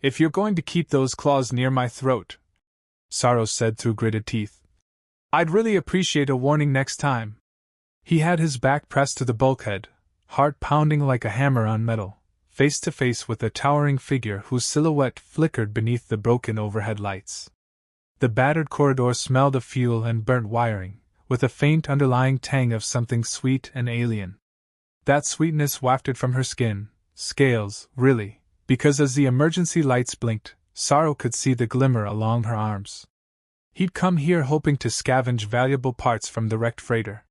If you're going to keep those claws near my throat, Sorrow said through gritted teeth, I'd really appreciate a warning next time. He had his back pressed to the bulkhead, heart pounding like a hammer on metal, face to face with a towering figure whose silhouette flickered beneath the broken overhead lights. The battered corridor smelled of fuel and burnt wiring, with a faint underlying tang of something sweet and alien. That sweetness wafted from her skin, scales, really, because as the emergency lights blinked, Sorrow could see the glimmer along her arms. He'd come here hoping to scavenge valuable parts from the wrecked freighter.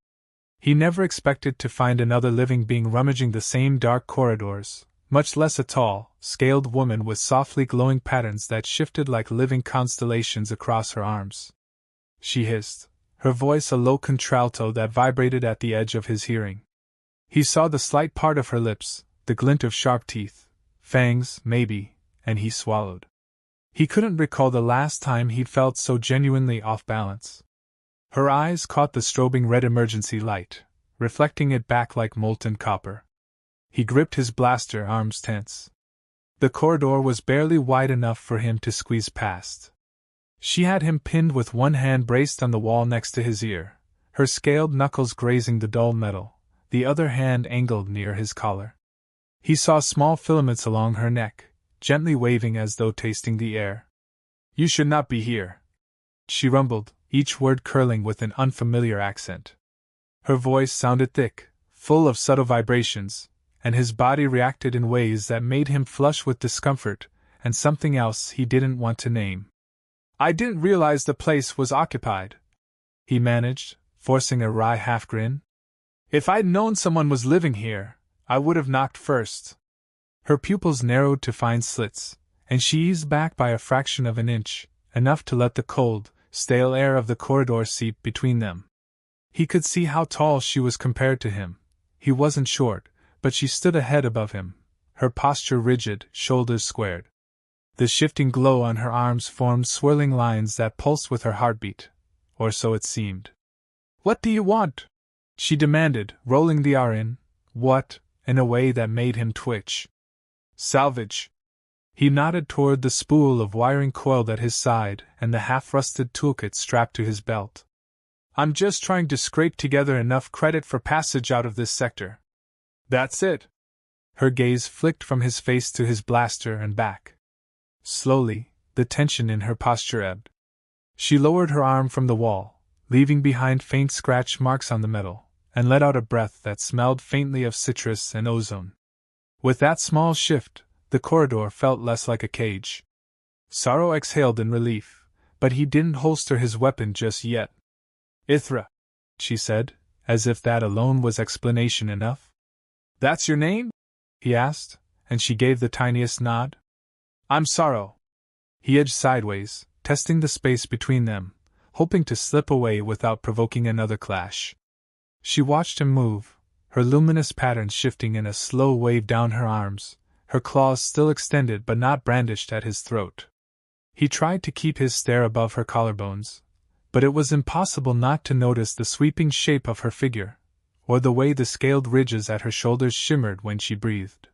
He never expected to find another living being rummaging the same dark corridors, much less a tall, scaled woman with softly glowing patterns that shifted like living constellations across her arms. She hissed, her voice a low contralto that vibrated at the edge of his hearing. He saw the slight part of her lips, the glint of sharp teeth, fangs, maybe, and he swallowed. He couldn't recall the last time he'd felt so genuinely off balance. Her eyes caught the strobing red emergency light, reflecting it back like molten copper. He gripped his blaster, arms tense. The corridor was barely wide enough for him to squeeze past. She had him pinned with one hand braced on the wall next to his ear, her scaled knuckles grazing the dull metal, the other hand angled near his collar. He saw small filaments along her neck, gently waving as though tasting the air. You should not be here, she rumbled, each word curling with an unfamiliar accent. Her voice sounded thick, full of subtle vibrations, and his body reacted in ways that made him flush with discomfort and something else he didn't want to name. I didn't realize the place was occupied, he managed, forcing a wry half-grin. If I'd known someone was living here, I would have knocked first. Her pupils narrowed to fine slits, and she eased back by a fraction of an inch, enough to let the cold, stale air of the corridor seep between them. He could see how tall she was compared to him. He wasn't short, but she stood a head above him, her posture rigid, shoulders squared. The shifting glow on her arms formed swirling lines that pulsed with her heartbeat, or so it seemed. What do you want? She demanded, rolling the R in, what, in a way that made him twitch. Salvage. He nodded toward the spool of wiring coiled at his side and the half-rusted toolkit strapped to his belt. I'm just trying to scrape together enough credit for passage out of this sector. That's it. Her gaze flicked from his face to his blaster and back. Slowly, the tension in her posture ebbed. She lowered her arm from the wall, leaving behind faint scratch marks on the metal, and let out a breath that smelled faintly of citrus and ozone. With that small shift, the corridor felt less like a cage. Sorrow exhaled in relief, but he didn't holster his weapon just yet. Ithra, she said, as if that alone was explanation enough. That's your name? He asked, and she gave the tiniest nod. I'm Sorrow. He edged sideways, testing the space between them, hoping to slip away without provoking another clash. She watched him move, her luminous patterns shifting in a slow wave down her arms, her claws still extended but not brandished at his throat. He tried to keep his stare above her collarbones, but it was impossible not to notice the sweeping shape of her figure, or the way the scaled ridges at her shoulders shimmered when she breathed.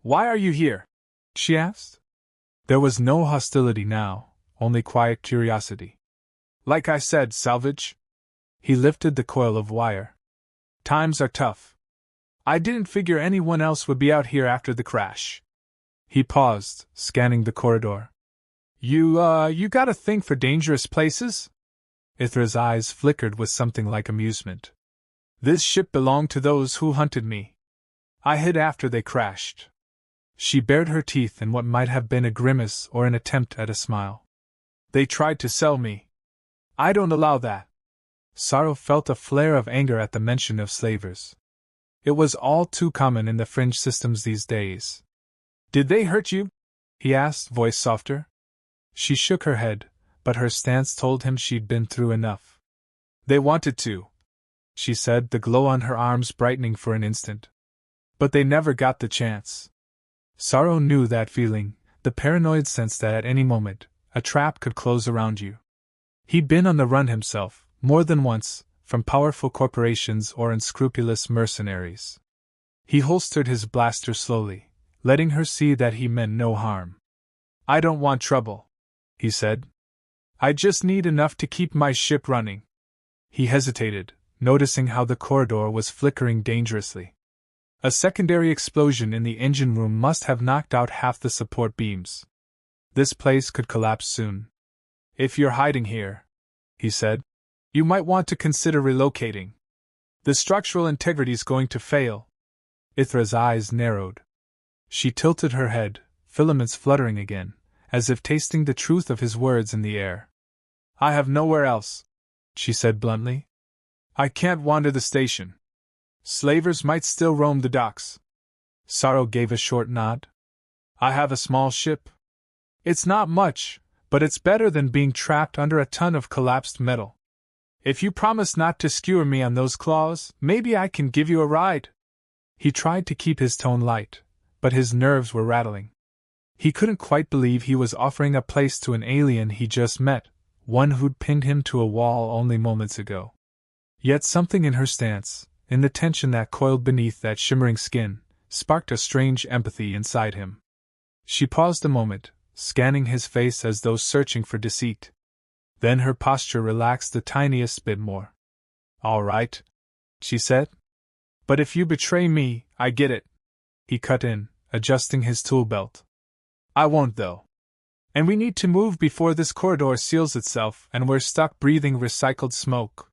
Why are you here? She asked. There was no hostility now, only quiet curiosity. Like I said, salvage. He lifted the coil of wire. Times are tough. I didn't figure anyone else would be out here after the crash. He paused, scanning the corridor. You got a thing for dangerous places? Ithra's eyes flickered with something like amusement. This ship belonged to those who hunted me. I hid after they crashed. She bared her teeth in what might have been a grimace or an attempt at a smile. They tried to sell me. I don't allow that. Sorrow felt a flare of anger at the mention of slavers. It was all too common in the fringe systems these days. Did they hurt you? He asked, voice softer. She shook her head, but her stance told him she'd been through enough. They wanted to, she said, the glow on her arms brightening for an instant. But they never got the chance. Sorrow knew that feeling, the paranoid sense that at any moment, a trap could close around you. He'd been on the run himself, more than once, from powerful corporations or unscrupulous mercenaries. He holstered his blaster slowly, letting her see that he meant no harm. I don't want trouble, he said. I just need enough to keep my ship running. He hesitated, noticing how the corridor was flickering dangerously. A secondary explosion in the engine room must have knocked out half the support beams. This place could collapse soon. If you're hiding here, he said, you might want to consider relocating. The structural integrity's going to fail. Ithra's eyes narrowed. She tilted her head, filaments fluttering again, as if tasting the truth of his words in the air. I have nowhere else, she said bluntly. I can't wander the station. Slavers might still roam the docks. Sorrow gave a short nod. I have a small ship. It's not much, but it's better than being trapped under a ton of collapsed metal. If you promise not to skewer me on those claws, maybe I can give you a ride. He tried to keep his tone light, but his nerves were rattling. He couldn't quite believe he was offering a place to an alien he just met, one who'd pinned him to a wall only moments ago. Yet something in her stance, in the tension that coiled beneath that shimmering skin, sparked a strange empathy inside him. She paused a moment, scanning his face as though searching for deceit. Then her posture relaxed the tiniest bit more. All right, she said. But if you betray me, I get it. He cut in, adjusting his tool belt. I won't though. And we need to move before this corridor seals itself and we're stuck breathing recycled smoke.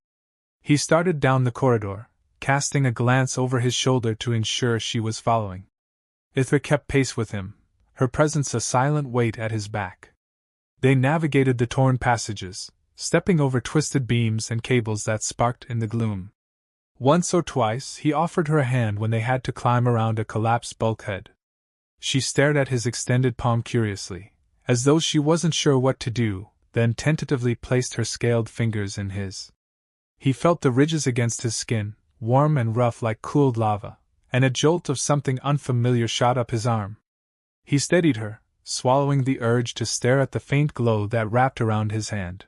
He started down the corridor, casting a glance over his shoulder to ensure she was following. Ithra kept pace with him, her presence a silent weight at his back. They navigated the torn passages, stepping over twisted beams and cables that sparked in the gloom. Once or twice he offered her a hand when they had to climb around a collapsed bulkhead. She stared at his extended palm curiously, as though she wasn't sure what to do, then tentatively placed her scaled fingers in his. He felt the ridges against his skin, warm and rough like cooled lava, and a jolt of something unfamiliar shot up his arm. He steadied her, swallowing the urge to stare at the faint glow that wrapped around his hand.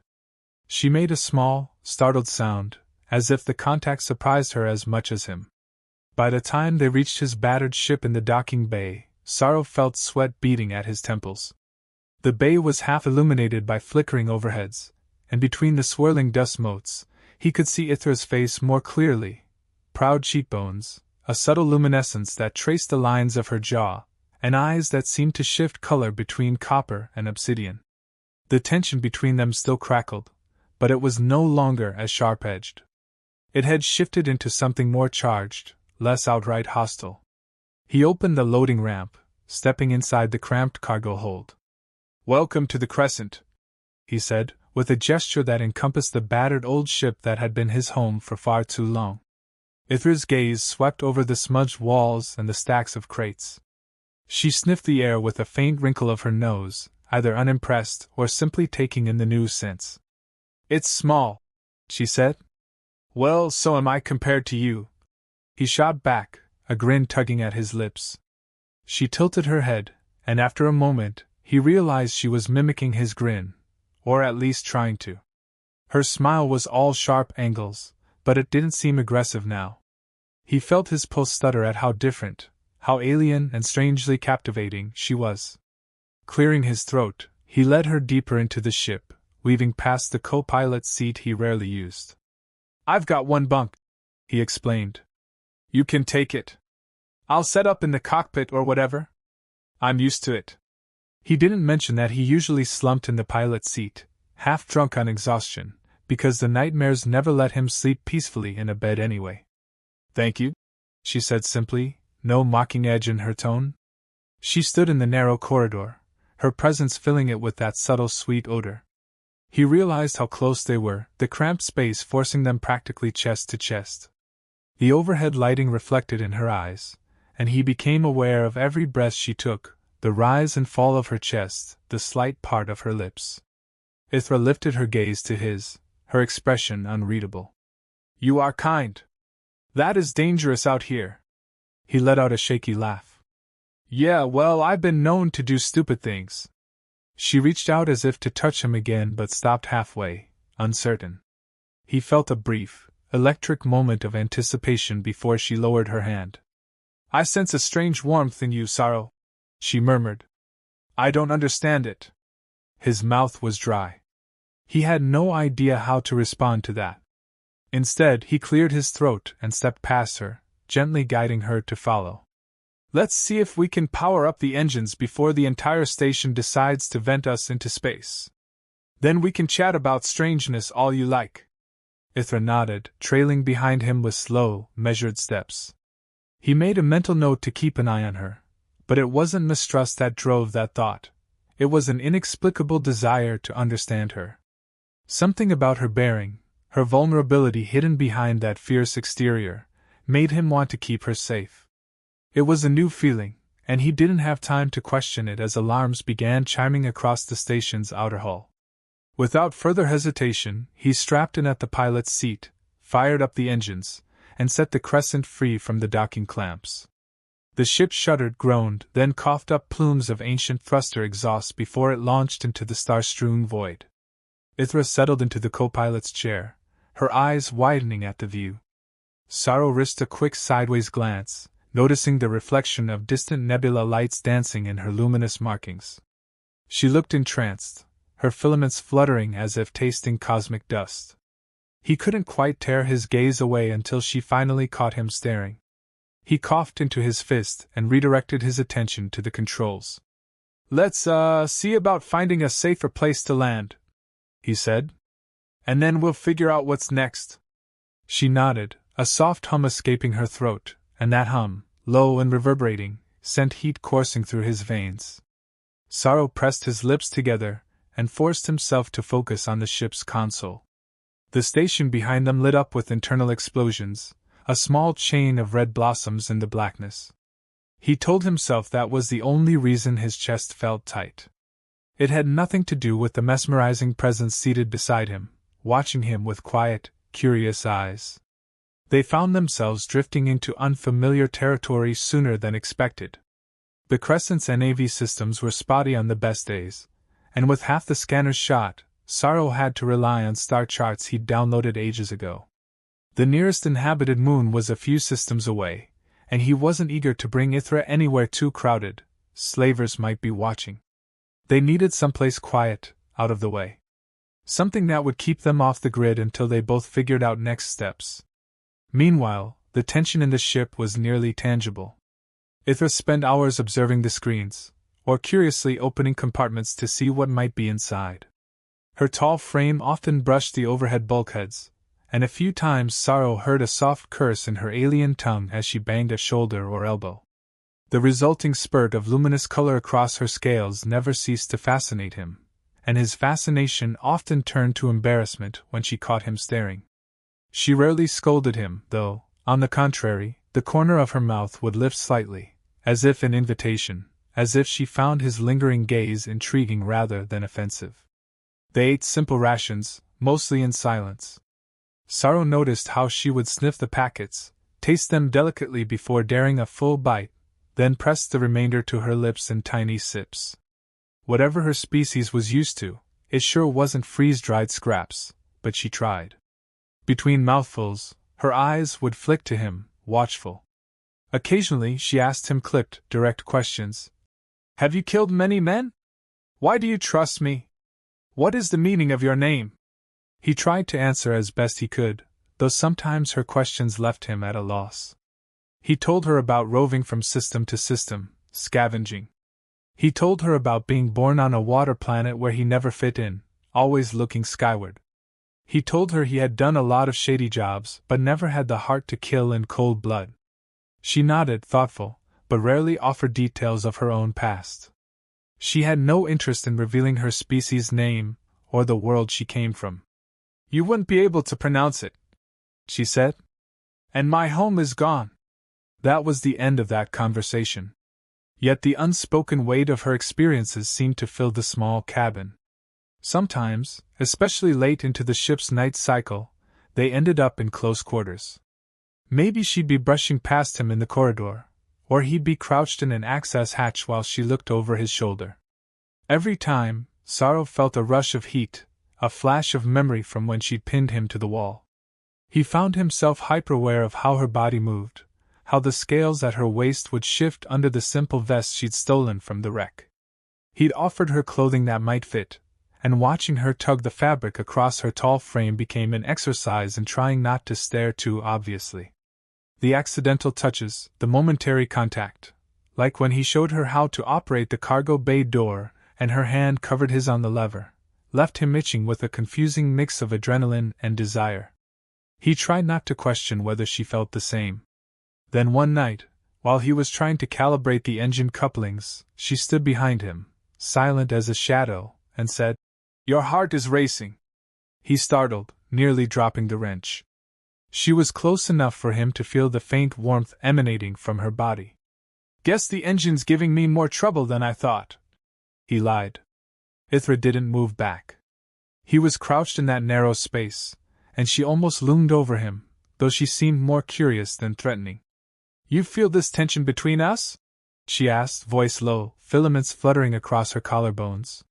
She made a small, startled sound, as if the contact surprised her as much as him. By the time they reached his battered ship in the docking bay, Sorrow felt sweat beating at his temples. The bay was half illuminated by flickering overheads, and between the swirling dust motes, he could see Ithra's face more clearly. Proud cheekbones, a subtle luminescence that traced the lines of her jaw, and eyes that seemed to shift color between copper and obsidian. The tension between them still crackled, but it was no longer as sharp-edged. It had shifted into something more charged, less outright hostile. He opened the loading ramp, stepping inside the cramped cargo hold. Welcome to the Crescent, he said, with a gesture that encompassed the battered old ship that had been his home for far too long. Ithra's gaze swept over the smudged walls and the stacks of crates. She sniffed the air with a faint wrinkle of her nose, either unimpressed or simply taking in the new scents. It's small, she said. Well, so am I compared to you. He shot back, a grin tugging at his lips. She tilted her head, and after a moment, he realized she was mimicking his grin, or at least trying to. Her smile was all sharp angles, but it didn't seem aggressive now. He felt his pulse stutter at how different, how alien and strangely captivating she was. Clearing his throat, he led her deeper into the ship, weaving past the co-pilot's seat he rarely used. I've got one bunk, he explained. You can take it. I'll set up in the cockpit or whatever. I'm used to it. He didn't mention that he usually slumped in the pilot's seat, half drunk on exhaustion, because the nightmares never let him sleep peacefully in a bed anyway. Thank you, she said simply, no mocking edge in her tone. She stood in the narrow corridor, her presence filling it with that subtle sweet odor. He realized how close they were, the cramped space forcing them practically chest to chest. The overhead lighting reflected in her eyes, and he became aware of every breath she took, the rise and fall of her chest, the slight part of her lips. Ithra lifted her gaze to his, her expression unreadable. You are kind. That is dangerous out here. He let out a shaky laugh. Yeah, well, I've been known to do stupid things. She reached out as if to touch him again but stopped halfway, uncertain. He felt a brief, electric moment of anticipation before she lowered her hand. I sense a strange warmth in you, Sorrow, she murmured. I don't understand it. His mouth was dry. He had no idea how to respond to that. Instead, he cleared his throat and stepped past her, gently guiding her to follow. Let's see if we can power up the engines before the entire station decides to vent us into space. Then we can chat about strangeness all you like. Ithra nodded, trailing behind him with slow, measured steps. He made a mental note to keep an eye on her, but it wasn't mistrust that drove that thought. It was an inexplicable desire to understand her. Something about her bearing, her vulnerability hidden behind that fierce exterior, made him want to keep her safe. It was a new feeling, and he didn't have time to question it as alarms began chiming across the station's outer hull. Without further hesitation, he strapped in at the pilot's seat, fired up the engines, and set the crescent free from the docking clamps. The ship shuddered, groaned, then coughed up plumes of ancient thruster exhaust before it launched into the star-strewn void. Ithra settled into the co-pilot's chair, her eyes widening at the view. Sorrow risked a quick sideways glance, noticing the reflection of distant nebula lights dancing in her luminous markings. She looked entranced, her filaments fluttering as if tasting cosmic dust. He couldn't quite tear his gaze away until she finally caught him staring. He coughed into his fist and redirected his attention to the controls. Let's, see about finding a safer place to land, he said. And then we'll figure out what's next. She nodded, a soft hum escaping her throat, and that hum, low and reverberating, sent heat coursing through his veins. Sorrow pressed his lips together and forced himself to focus on the ship's console. The station behind them lit up with internal explosions, a small chain of red blossoms in the blackness. He told himself that was the only reason his chest felt tight. It had nothing to do with the mesmerizing presence seated beside him, watching him with quiet, curious eyes. They found themselves drifting into unfamiliar territory sooner than expected. The Crescent's NAV systems were spotty on the best days, and with half the scanners shot, Sorrow had to rely on star charts he'd downloaded ages ago. The nearest inhabited moon was a few systems away, and he wasn't eager to bring Ithra anywhere too crowded. Slavers might be watching. They needed someplace quiet, out of the way. Something that would keep them off the grid until they both figured out next steps. Meanwhile, the tension in the ship was nearly tangible. Ithra spent hours observing the screens, or curiously opening compartments to see what might be inside. Her tall frame often brushed the overhead bulkheads, and a few times Sorrow heard a soft curse in her alien tongue as she banged a shoulder or elbow. The resulting spurt of luminous color across her scales never ceased to fascinate him, and his fascination often turned to embarrassment when she caught him staring. She rarely scolded him, though, on the contrary, the corner of her mouth would lift slightly, as if in invitation, as if she found his lingering gaze intriguing rather than offensive. They ate simple rations, mostly in silence. Sorrow noticed how she would sniff the packets, taste them delicately before daring a full bite, then press the remainder to her lips in tiny sips. Whatever her species was used to, it sure wasn't freeze-dried scraps, but she tried. Between mouthfuls, her eyes would flick to him, watchful. Occasionally she asked him clipped, direct questions. Have you killed many men? Why do you trust me? What is the meaning of your name? He tried to answer as best he could, though sometimes her questions left him at a loss. He told her about roving from system to system, scavenging. He told her about being born on a water planet where he never fit in, always looking skyward. He told her he had done a lot of shady jobs but never had the heart to kill in cold blood. She nodded, thoughtful, but rarely offered details of her own past. She had no interest in revealing her species' name or the world she came from. You wouldn't be able to pronounce it, she said. And my home is gone. That was the end of that conversation. Yet the unspoken weight of her experiences seemed to fill the small cabin. Sometimes, especially late into the ship's night cycle, they ended up in close quarters. Maybe she'd be brushing past him in the corridor, or he'd be crouched in an access hatch while she looked over his shoulder. Every time, Sorrow felt a rush of heat, a flash of memory from when she'd pinned him to the wall. He found himself hyper-aware of how her body moved, how the scales at her waist would shift under the simple vest she'd stolen from the wreck. He'd offered her clothing that might fit, and watching her tug the fabric across her tall frame became an exercise in trying not to stare too obviously. The accidental touches, the momentary contact, like when he showed her how to operate the cargo bay door and her hand covered his on the lever, left him itching with a confusing mix of adrenaline and desire. He tried not to question whether she felt the same. Then one night, while he was trying to calibrate the engine couplings, she stood behind him, silent as a shadow, and said, "Your heart is racing." He startled, nearly dropping the wrench. She was close enough for him to feel the faint warmth emanating from her body. "Guess the engine's giving me more trouble than I thought," he lied. Ithra didn't move back. He was crouched in that narrow space, and she almost loomed over him, though she seemed more curious than threatening. "You feel this tension between us?" she asked, voice low, filaments fluttering across her collarbones.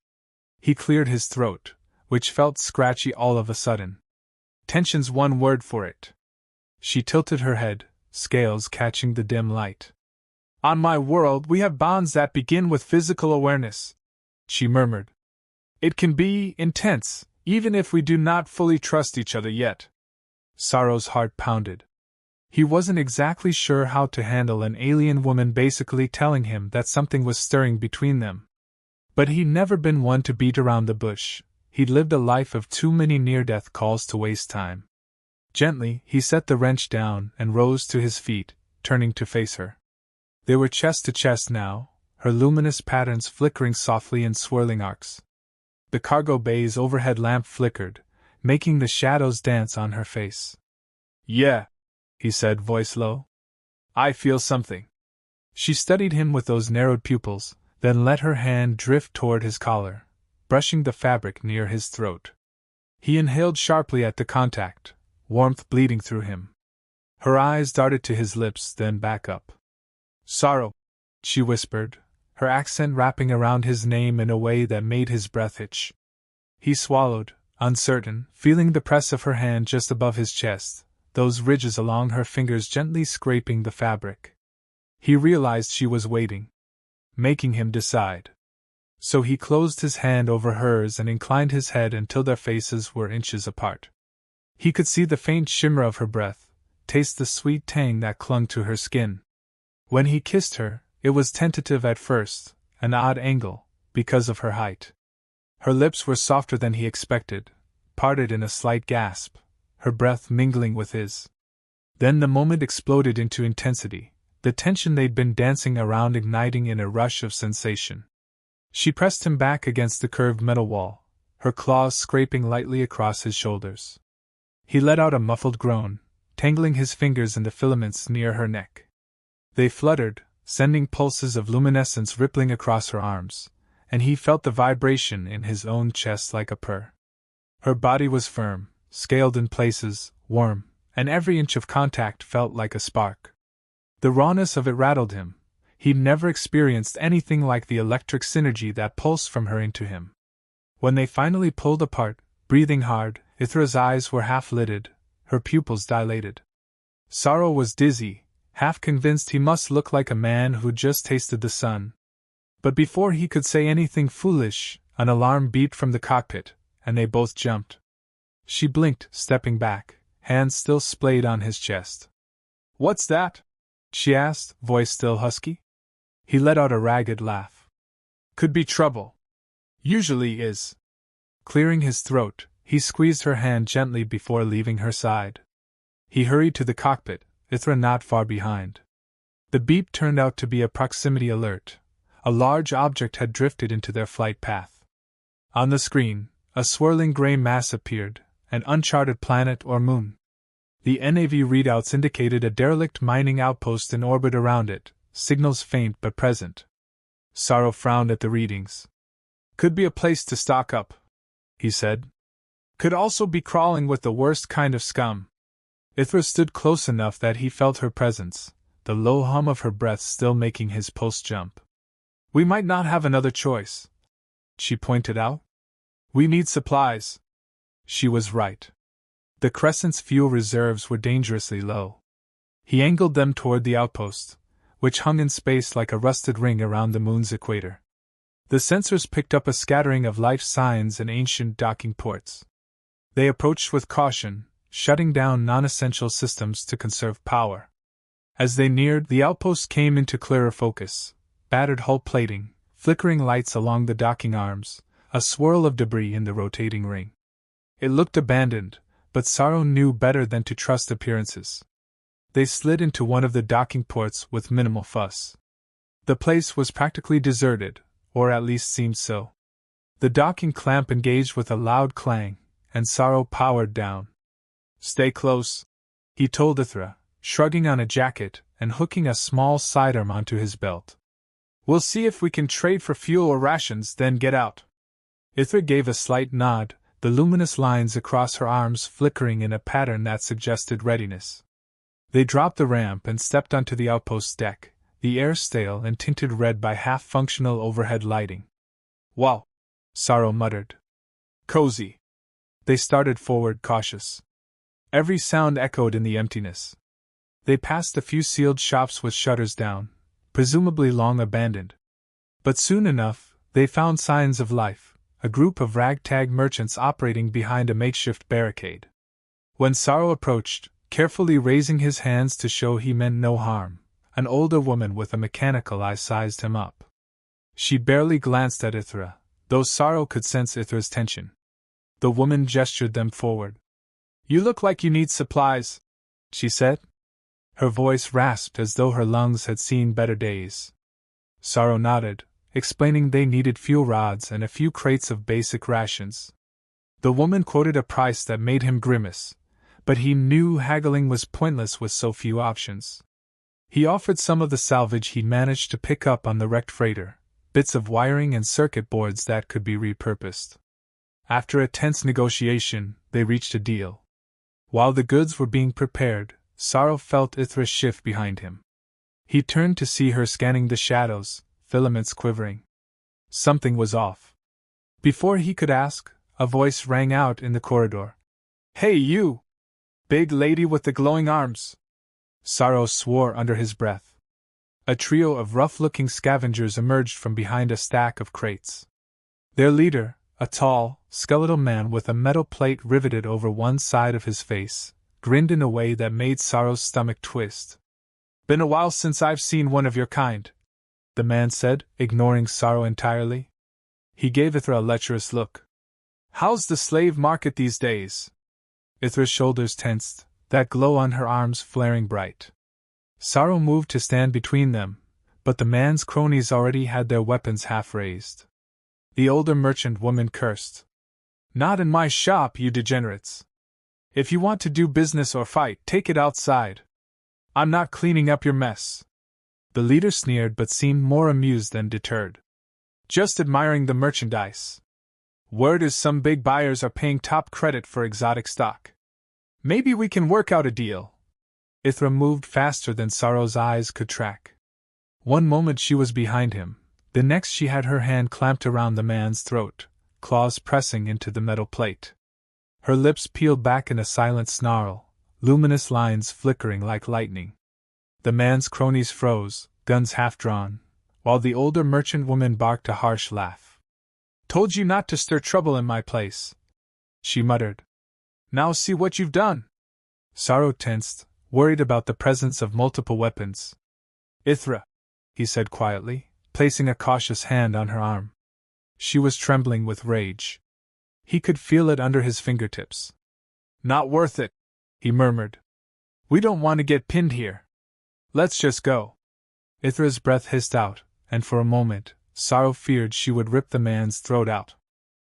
He cleared his throat, which felt scratchy all of a sudden. "Tension's one word for it." She tilted her head, scales catching the dim light. "On my world, we have bonds that begin with physical awareness," she murmured. "It can be intense, even if we do not fully trust each other yet." Sorrow's heart pounded. He wasn't exactly sure how to handle an alien woman basically telling him that something was stirring between them. But he'd never been one to beat around the bush. He'd lived a life of too many near-death calls to waste time. Gently, he set the wrench down and rose to his feet, turning to face her. They were chest to chest now, her luminous patterns flickering softly in swirling arcs. The cargo bay's overhead lamp flickered, making the shadows dance on her face. "Yeah," he said, voice low. "I feel something." She studied him with those narrowed pupils, then let her hand drift toward his collar, brushing the fabric near his throat. He inhaled sharply at the contact, warmth bleeding through him. Her eyes darted to his lips, then back up. "Sorrow," she whispered, her accent wrapping around his name in a way that made his breath hitch. He swallowed, uncertain, feeling the press of her hand just above his chest, those ridges along her fingers gently scraping the fabric. He realized she was waiting, making him decide. So he closed his hand over hers and inclined his head until their faces were inches apart. He could see the faint shimmer of her breath, taste the sweet tang that clung to her skin. When he kissed her, it was tentative at first, an odd angle, because of her height. Her lips were softer than he expected, parted in a slight gasp, her breath mingling with his. Then the moment exploded into intensity, the tension they'd been dancing around igniting in a rush of sensation. She pressed him back against the curved metal wall, her claws scraping lightly across his shoulders. He let out a muffled groan, tangling his fingers in the filaments near her neck. They fluttered, sending pulses of luminescence rippling across her arms, and he felt the vibration in his own chest like a purr. Her body was firm, scaled in places, warm, and every inch of contact felt like a spark. The rawness of it rattled him. He'd never experienced anything like the electric synergy that pulsed from her into him. When they finally pulled apart, breathing hard, Ithra's eyes were half-lidded, her pupils dilated. Sorrow was dizzy, half convinced he must look like a man who'd just tasted the sun. But before he could say anything foolish, an alarm beeped from the cockpit, and they both jumped. She blinked, stepping back, hands still splayed on his chest. "What's that?" she asked, voice still husky. He let out a ragged laugh. "Could be trouble. Usually is." Clearing his throat, he squeezed her hand gently before leaving her side. He hurried to the cockpit, Ithra not far behind. The beep turned out to be a proximity alert. A large object had drifted into their flight path. On the screen, a swirling gray mass appeared, an uncharted planet or moon. The NAV readouts indicated a derelict mining outpost in orbit around it, signals faint but present. Sorrow frowned at the readings. "Could be a place to stock up," he said. "Could also be crawling with the worst kind of scum." Ithra stood close enough that he felt her presence, the low hum of her breath still making his pulse jump. "We might not have another choice," she pointed out. "We need supplies." She was right. The Crescent's fuel reserves were dangerously low. He angled them toward the outpost, which hung in space like a rusted ring around the moon's equator. The sensors picked up a scattering of life signs and ancient docking ports. They approached with caution, shutting down non-essential systems to conserve power. As they neared, the outpost came into clearer focus. Battered hull plating, flickering lights along the docking arms, a swirl of debris in the rotating ring. It looked abandoned, but Sorrow knew better than to trust appearances. They slid into one of the docking ports with minimal fuss. The place was practically deserted, or at least seemed so. The docking clamp engaged with a loud clang, and Sorrow powered down. "Stay close," he told Ithra, shrugging on a jacket and hooking a small sidearm onto his belt. "We'll see if we can trade for fuel or rations, then get out." Ithra gave a slight nod, the luminous lines across her arms flickering in a pattern that suggested readiness. They dropped the ramp and stepped onto the outpost deck, the air stale and tinted red by half-functional overhead lighting. "Wow," Sorrow muttered. "Cozy." They started forward cautious. Every sound echoed in the emptiness. They passed a few sealed shops with shutters down, presumably long abandoned. But soon enough, they found signs of life, a group of ragtag merchants operating behind a makeshift barricade. When Sorrow approached, carefully raising his hands to show he meant no harm, an older woman with a mechanical eye sized him up. She barely glanced at Ithra, though Sorrow could sense Ithra's tension. The woman gestured them forward. "You look like you need supplies," she said. Her voice rasped as though her lungs had seen better days. Sorrow nodded, explaining they needed fuel rods and a few crates of basic rations. The woman quoted a price that made him grimace, but he knew haggling was pointless with so few options. He offered some of the salvage he'd managed to pick up on the wrecked freighter, bits of wiring and circuit boards that could be repurposed. After a tense negotiation, they reached a deal. While the goods were being prepared, Sorrow felt Ithra shift behind him. He turned to see her scanning the shadows, filaments quivering. Something was off. Before he could ask, a voice rang out in the corridor. "Hey you! Big lady with the glowing arms!" Sorrow swore under his breath. A trio of rough-looking scavengers emerged from behind a stack of crates. Their leader, a tall, skeletal man with a metal plate riveted over one side of his face, grinned in a way that made Sorrow's stomach twist. "Been a while since I've seen one of your kind," the man said, ignoring Sorrow entirely. He gave Ithra a lecherous look. "How's the slave market these days?" Ithra's shoulders tensed, that glow on her arms flaring bright. Sorrow moved to stand between them, but the man's cronies already had their weapons half raised. The older merchant woman cursed. "Not in my shop, you degenerates. If you want to do business or fight, take it outside. I'm not cleaning up your mess." The leader sneered but seemed more amused than deterred. "Just admiring the merchandise. Word is some big buyers are paying top credit for exotic stock. Maybe we can work out a deal." Ithra moved faster than Sorrow's eyes could track. One moment she was behind him, the next she had her hand clamped around the man's throat, claws pressing into the metal plate. Her lips peeled back in a silent snarl, luminous lines flickering like lightning. The man's cronies froze, guns half drawn, while the older merchant woman barked a harsh laugh. "Told you not to stir trouble in my place," she muttered. "Now see what you've done." Sorrow tensed, worried about the presence of multiple weapons. "Ithra," he said quietly, placing a cautious hand on her arm. She was trembling with rage. He could feel it under his fingertips. "Not worth it," he murmured. "We don't want to get pinned here. Let's just go." Ithra's breath hissed out, and for a moment, Sorrow feared she would rip the man's throat out.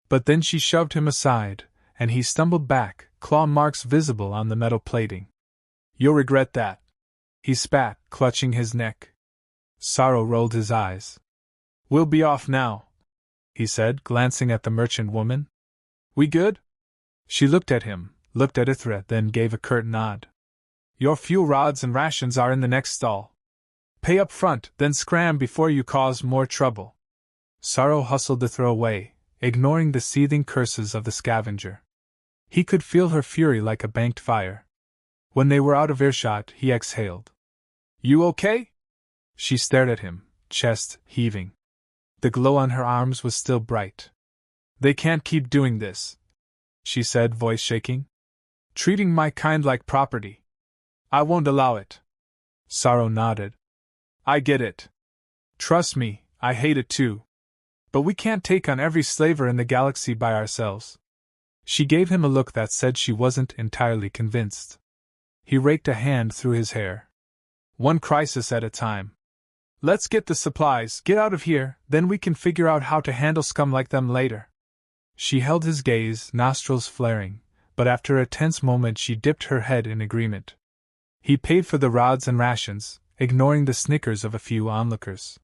But then she shoved him aside, and he stumbled back, claw marks visible on the metal plating. "You'll regret that," he spat, clutching his neck. Sorrow rolled his eyes. "We'll be off now," he said, glancing at the merchant woman. "We good?" She looked at him, looked at Ithra, then gave a curt nod. "Your fuel rods and rations are in the next stall. Pay up front, then scram before you cause more trouble." Sorrow hustled Ithra away, ignoring the seething curses of the scavenger. He could feel her fury like a banked fire. When they were out of earshot, he exhaled. "You okay?" She stared at him, chest heaving. The glow on her arms was still bright. "They can't keep doing this," she said, voice shaking. "Treating my kind like property. I won't allow it." Sorrow nodded. "I get it. Trust me, I hate it too. But we can't take on every slaver in the galaxy by ourselves." She gave him a look that said she wasn't entirely convinced. He raked a hand through his hair. "One crisis at a time. Let's get the supplies, get out of here, then we can figure out how to handle scum like them later." She held his gaze, nostrils flaring, but after a tense moment she dipped her head in agreement. He paid for the rods and rations, ignoring the snickers of a few onlookers.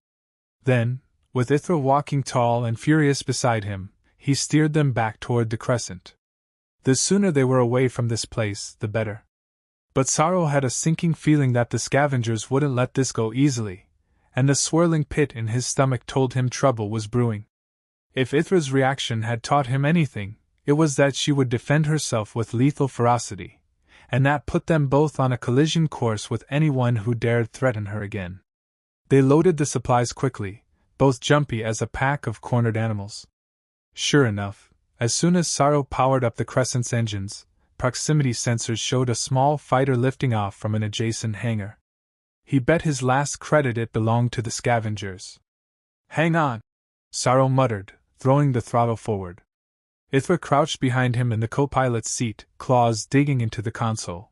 Then, with Ithra walking tall and furious beside him, he steered them back toward the crescent. The sooner they were away from this place, the better. But Sorrow had a sinking feeling that the scavengers wouldn't let this go easily, and the swirling pit in his stomach told him trouble was brewing. If Ithra's reaction had taught him anything, it was that she would defend herself with lethal ferocity, and that put them both on a collision course with anyone who dared threaten her again. They loaded the supplies quickly, both jumpy as a pack of cornered animals. Sure enough, as soon as Sorrow powered up the Crescent's engines, proximity sensors showed a small fighter lifting off from an adjacent hangar. He bet his last credit it belonged to the scavengers. "Hang on," Sorrow muttered, throwing the throttle forward. Ithra crouched behind him in the co-pilot's seat, claws digging into the console.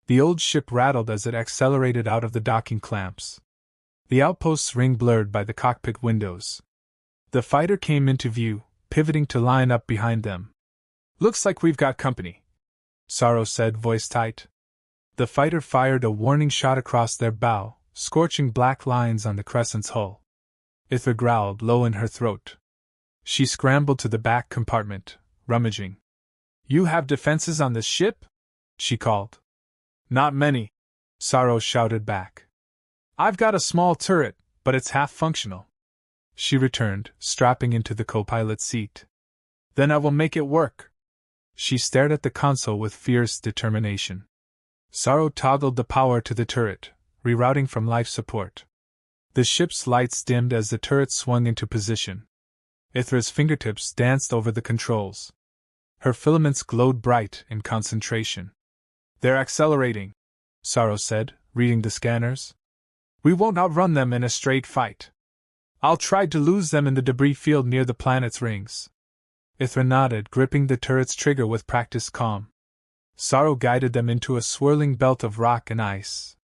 The old ship rattled as it accelerated out of the docking clamps. The outpost's ring blurred by the cockpit windows. The fighter came into view, pivoting to line up behind them. "Looks like we've got company," Sorrow said, voice tight. The fighter fired a warning shot across their bow, scorching black lines on the Crescent's hull. Ithra growled low in her throat. She scrambled to the back compartment, rummaging. "You have defenses on this ship?" she called. "Not many," Sorrow shouted back. "I've got a small turret, but it's half functional," she returned, strapping into the co-pilot's seat. "Then I will make it work." She stared at the console with fierce determination. Sorrow toggled the power to the turret, rerouting from life support. The ship's lights dimmed as the turret swung into position. Ithra's fingertips danced over the controls. Her filaments glowed bright in concentration. "They're accelerating," Sorrow said, reading the scanners. "We won't outrun them in a straight fight. I'll try to lose them in the debris field near the planet's rings." Ithra nodded, gripping the turret's trigger with practiced calm. Sorrow guided them into a swirling belt of rock and ice.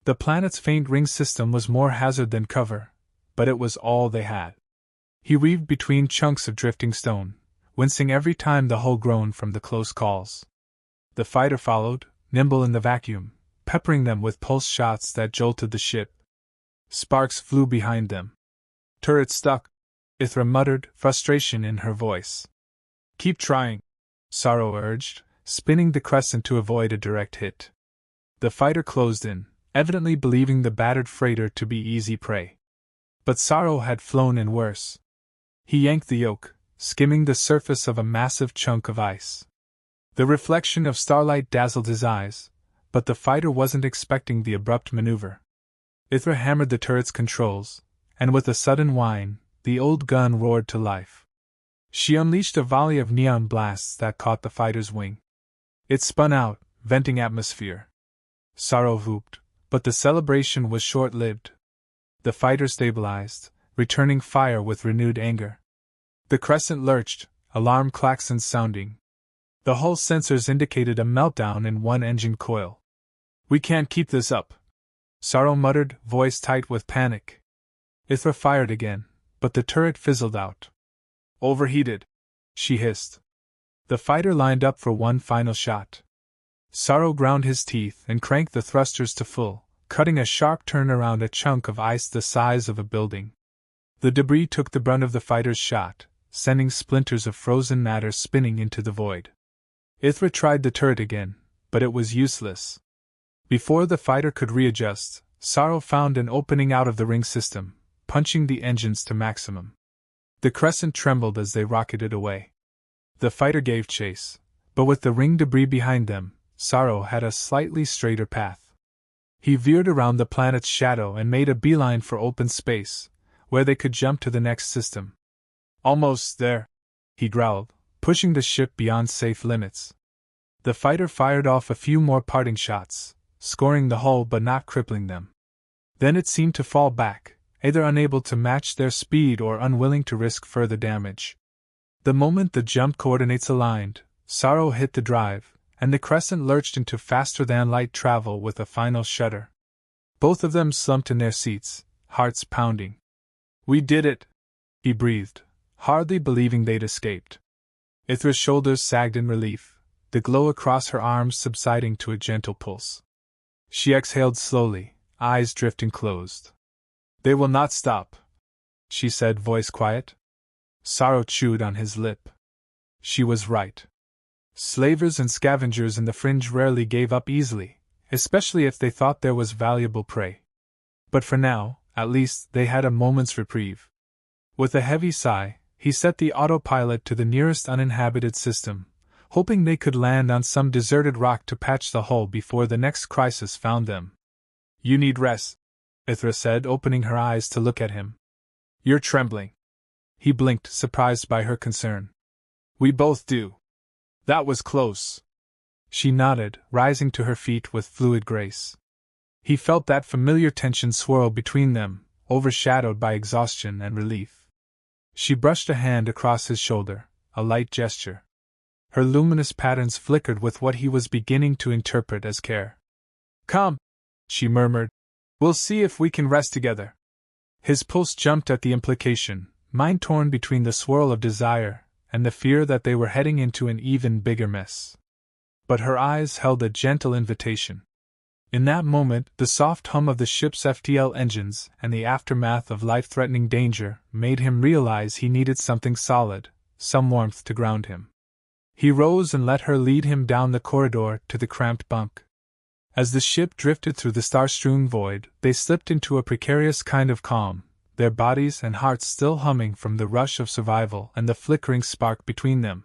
The planet's faint ring system was more hazard than cover, but it was all they had. He weaved between chunks of drifting stone, wincing every time the hull groaned from the close calls. The fighter followed, nimble in the vacuum, peppering them with pulse shots that jolted the ship. Sparks flew behind them. "Turret stuck," Ithra muttered, frustration in her voice. "Keep trying," Sorrow urged, spinning the Crescent to avoid a direct hit. The fighter closed in, evidently believing the battered freighter to be easy prey. But Sorrow had flown in worse. He yanked the yoke, skimming the surface of a massive chunk of ice. The reflection of starlight dazzled his eyes, but the fighter wasn't expecting the abrupt maneuver. Ithra hammered the turret's controls, and with a sudden whine, the old gun roared to life. She unleashed a volley of neon blasts that caught the fighter's wing. It spun out, venting atmosphere. Sorrow whooped, but the celebration was short-lived. The fighter stabilized, returning fire with renewed anger. The Crescent lurched, alarm klaxons sounding. The hull sensors indicated a meltdown in one engine coil. "We can't keep this up," Sorrow muttered, voice tight with panic. Ithra fired again, but the turret fizzled out. "Overheated," she hissed. The fighter lined up for one final shot. Sorrow ground his teeth and cranked the thrusters to full, cutting a sharp turn around a chunk of ice the size of a building. The debris took the brunt of the fighter's shot, sending splinters of frozen matter spinning into the void. Ithra tried the turret again, but it was useless. Before the fighter could readjust, Sorrow found an opening out of the ring system, punching the engines to maximum. The Crescent trembled as they rocketed away. The fighter gave chase, but with the ring debris behind them, Sorrow had a slightly straighter path. He veered around the planet's shadow and made a beeline for open space, where they could jump to the next system. Almost there, he growled, pushing the ship beyond safe limits. The fighter fired off a few more parting shots, scoring the hull but not crippling them. Then it seemed to fall back, either unable to match their speed or unwilling to risk further damage. The moment the jump coordinates aligned, Sorrow hit the drive, and the crescent lurched into faster-than-light travel with a final shudder. Both of them slumped in their seats, hearts pounding. "We did it," he breathed, hardly believing they'd escaped. Ithra's shoulders sagged in relief, the glow across her arms subsiding to a gentle pulse. She exhaled slowly, eyes drifting closed. "They will not stop," she said, voice quiet. Sorrow chewed on his lip. She was right. Slavers and scavengers in the fringe rarely gave up easily, especially if they thought there was valuable prey. But for now, at least, they had a moment's reprieve. With a heavy sigh, he set the autopilot to the nearest uninhabited system, hoping they could land on some deserted rock to patch the hull before the next crisis found them. "You need rest," Ithra said, opening her eyes to look at him. "You're trembling." He blinked, surprised by her concern. "We both do." "That was close." She nodded, rising to her feet with fluid grace. He felt that familiar tension swirl between them, overshadowed by exhaustion and relief. She brushed a hand across his shoulder, a light gesture. Her luminous patterns flickered with what he was beginning to interpret as care. "Come," she murmured. "We'll see if we can rest together." His pulse jumped at the implication, mind torn between the swirl of desire and the fear that they were heading into an even bigger mess. But her eyes held a gentle invitation. In that moment, the soft hum of the ship's FTL engines and the aftermath of life-threatening danger made him realize he needed something solid, some warmth to ground him. He rose and let her lead him down the corridor to the cramped bunk. As the ship drifted through the star-strewn void, they slipped into a precarious kind of calm, their bodies and hearts still humming from the rush of survival and the flickering spark between them.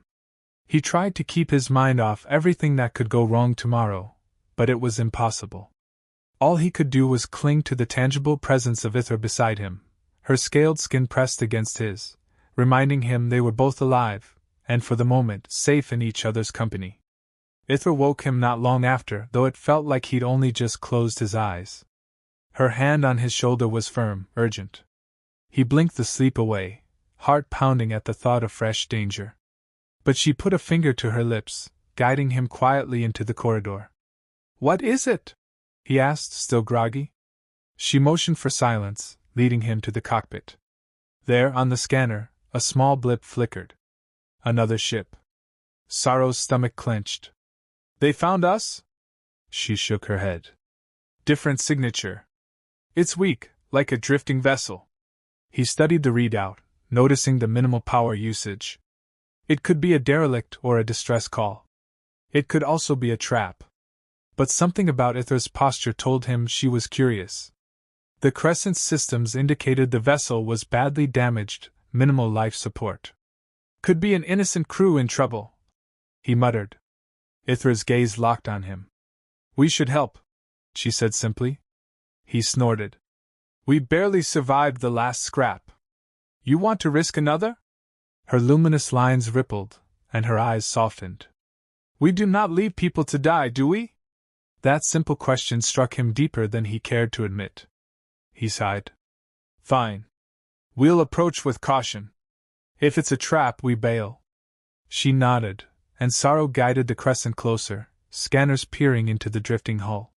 He tried to keep his mind off everything that could go wrong tomorrow, but it was impossible. All he could do was cling to the tangible presence of Ithra beside him, her scaled skin pressed against his, reminding him they were both alive, and for the moment safe in each other's company. Ithra woke him not long after, though it felt like he'd only just closed his eyes. Her hand on his shoulder was firm, urgent. He blinked the sleep away, heart pounding at the thought of fresh danger. But she put a finger to her lips, guiding him quietly into the corridor. "What is it?" he asked, still groggy. She motioned for silence, leading him to the cockpit. There, on the scanner, a small blip flickered. Another ship. Sorrow's stomach clenched. "They found us?" She shook her head. "Different signature. It's weak, like a drifting vessel." He studied the readout, noticing the minimal power usage. It could be a derelict or a distress call. It could also be a trap. But something about Ithra's posture told him she was curious. The crescent's systems indicated the vessel was badly damaged, minimal life support. "Could be an innocent crew in trouble," he muttered. Ithra's gaze locked on him. "We should help," she said simply. He snorted. "We barely survived the last scrap. You want to risk another?" Her luminous lines rippled, and her eyes softened. "We do not leave people to die, do we?" That simple question struck him deeper than he cared to admit. He sighed. "Fine. We'll approach with caution. If it's a trap, we bail." She nodded, and Sorrow guided the crescent closer, scanners peering into the drifting hull.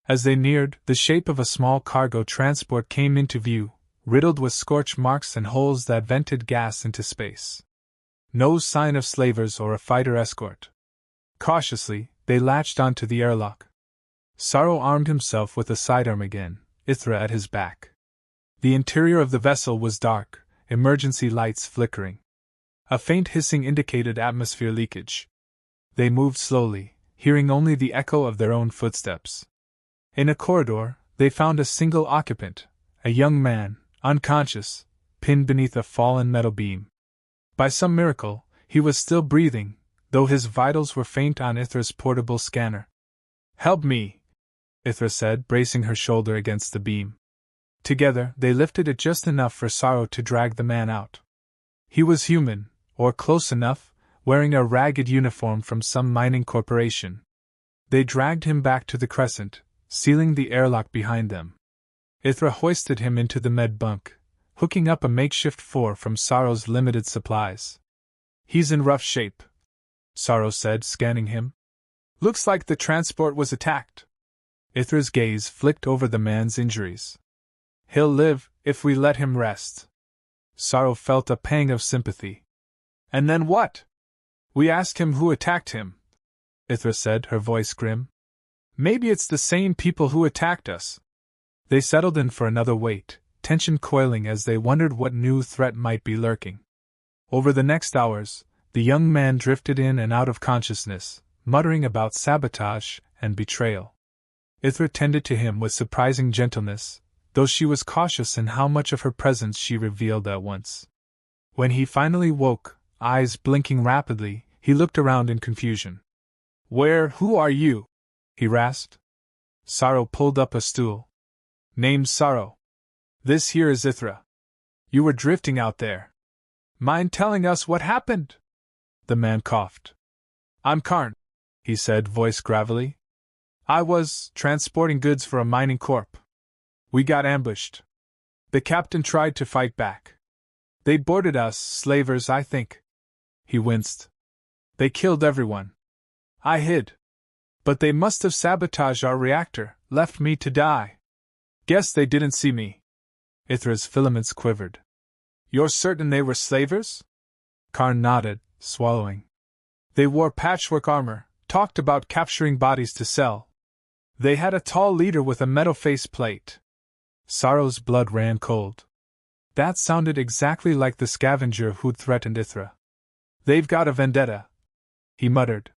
As they neared, the shape of a small cargo transport came into view, riddled with scorch marks and holes that vented gas into space. No sign of slavers or a fighter escort. Cautiously, they latched onto the airlock. Sorrow armed himself with a sidearm again, Ithra at his back. The interior of the vessel was dark, emergency lights flickering. A faint hissing indicated atmosphere leakage. They moved slowly, hearing only the echo of their own footsteps. In a corridor, they found a single occupant, a young man, unconscious, pinned beneath a fallen metal beam. By some miracle, he was still breathing, though his vitals were faint on Ithra's portable scanner. "Help me," Ithra said, bracing her shoulder against the beam. Together, they lifted it just enough for Sorrow to drag the man out. He was human, or close enough, wearing a ragged uniform from some mining corporation. They dragged him back to the crescent, sealing the airlock behind them. Ithra hoisted him into the med bunk, hooking up a makeshift four from Sorrow's limited supplies. "He's in rough shape," Sorrow said, scanning him. "Looks like the transport was attacked." Ithra's gaze flicked over the man's injuries. "He'll live, if we let him rest." Sorrow felt a pang of sympathy. "And then what?" "We asked him who attacked him," Ithra said, her voice grim. "Maybe it's the same people who attacked us." They settled in for another wait, tension coiling as they wondered what new threat might be lurking. Over the next hours, the young man drifted in and out of consciousness, muttering about sabotage and betrayal. Ithra tended to him with surprising gentleness, though she was cautious in how much of her presence she revealed at once. When he finally woke, eyes blinking rapidly, he looked around in confusion. Who are you?" he rasped. Sorrow pulled up a stool. "Name's Sorrow. This here is Ithra. You were drifting out there. Mind telling us what happened?" The man coughed. "I'm Karn," he said, voice gravelly. "I was transporting goods for a mining corp. We got ambushed. The captain tried to fight back. They boarded us, slavers, I think." He winced. "They killed everyone. I hid. But they must have sabotaged our reactor, left me to die. Guess they didn't see me." Ithra's filaments quivered. "You're certain they were slavers?" Karn nodded, swallowing. "They wore patchwork armor, talked about capturing bodies to sell. They had a tall leader with a metal faceplate." Sorrow's blood ran cold. That sounded exactly like the scavenger who'd threatened Ithra. "They've got a vendetta," he muttered.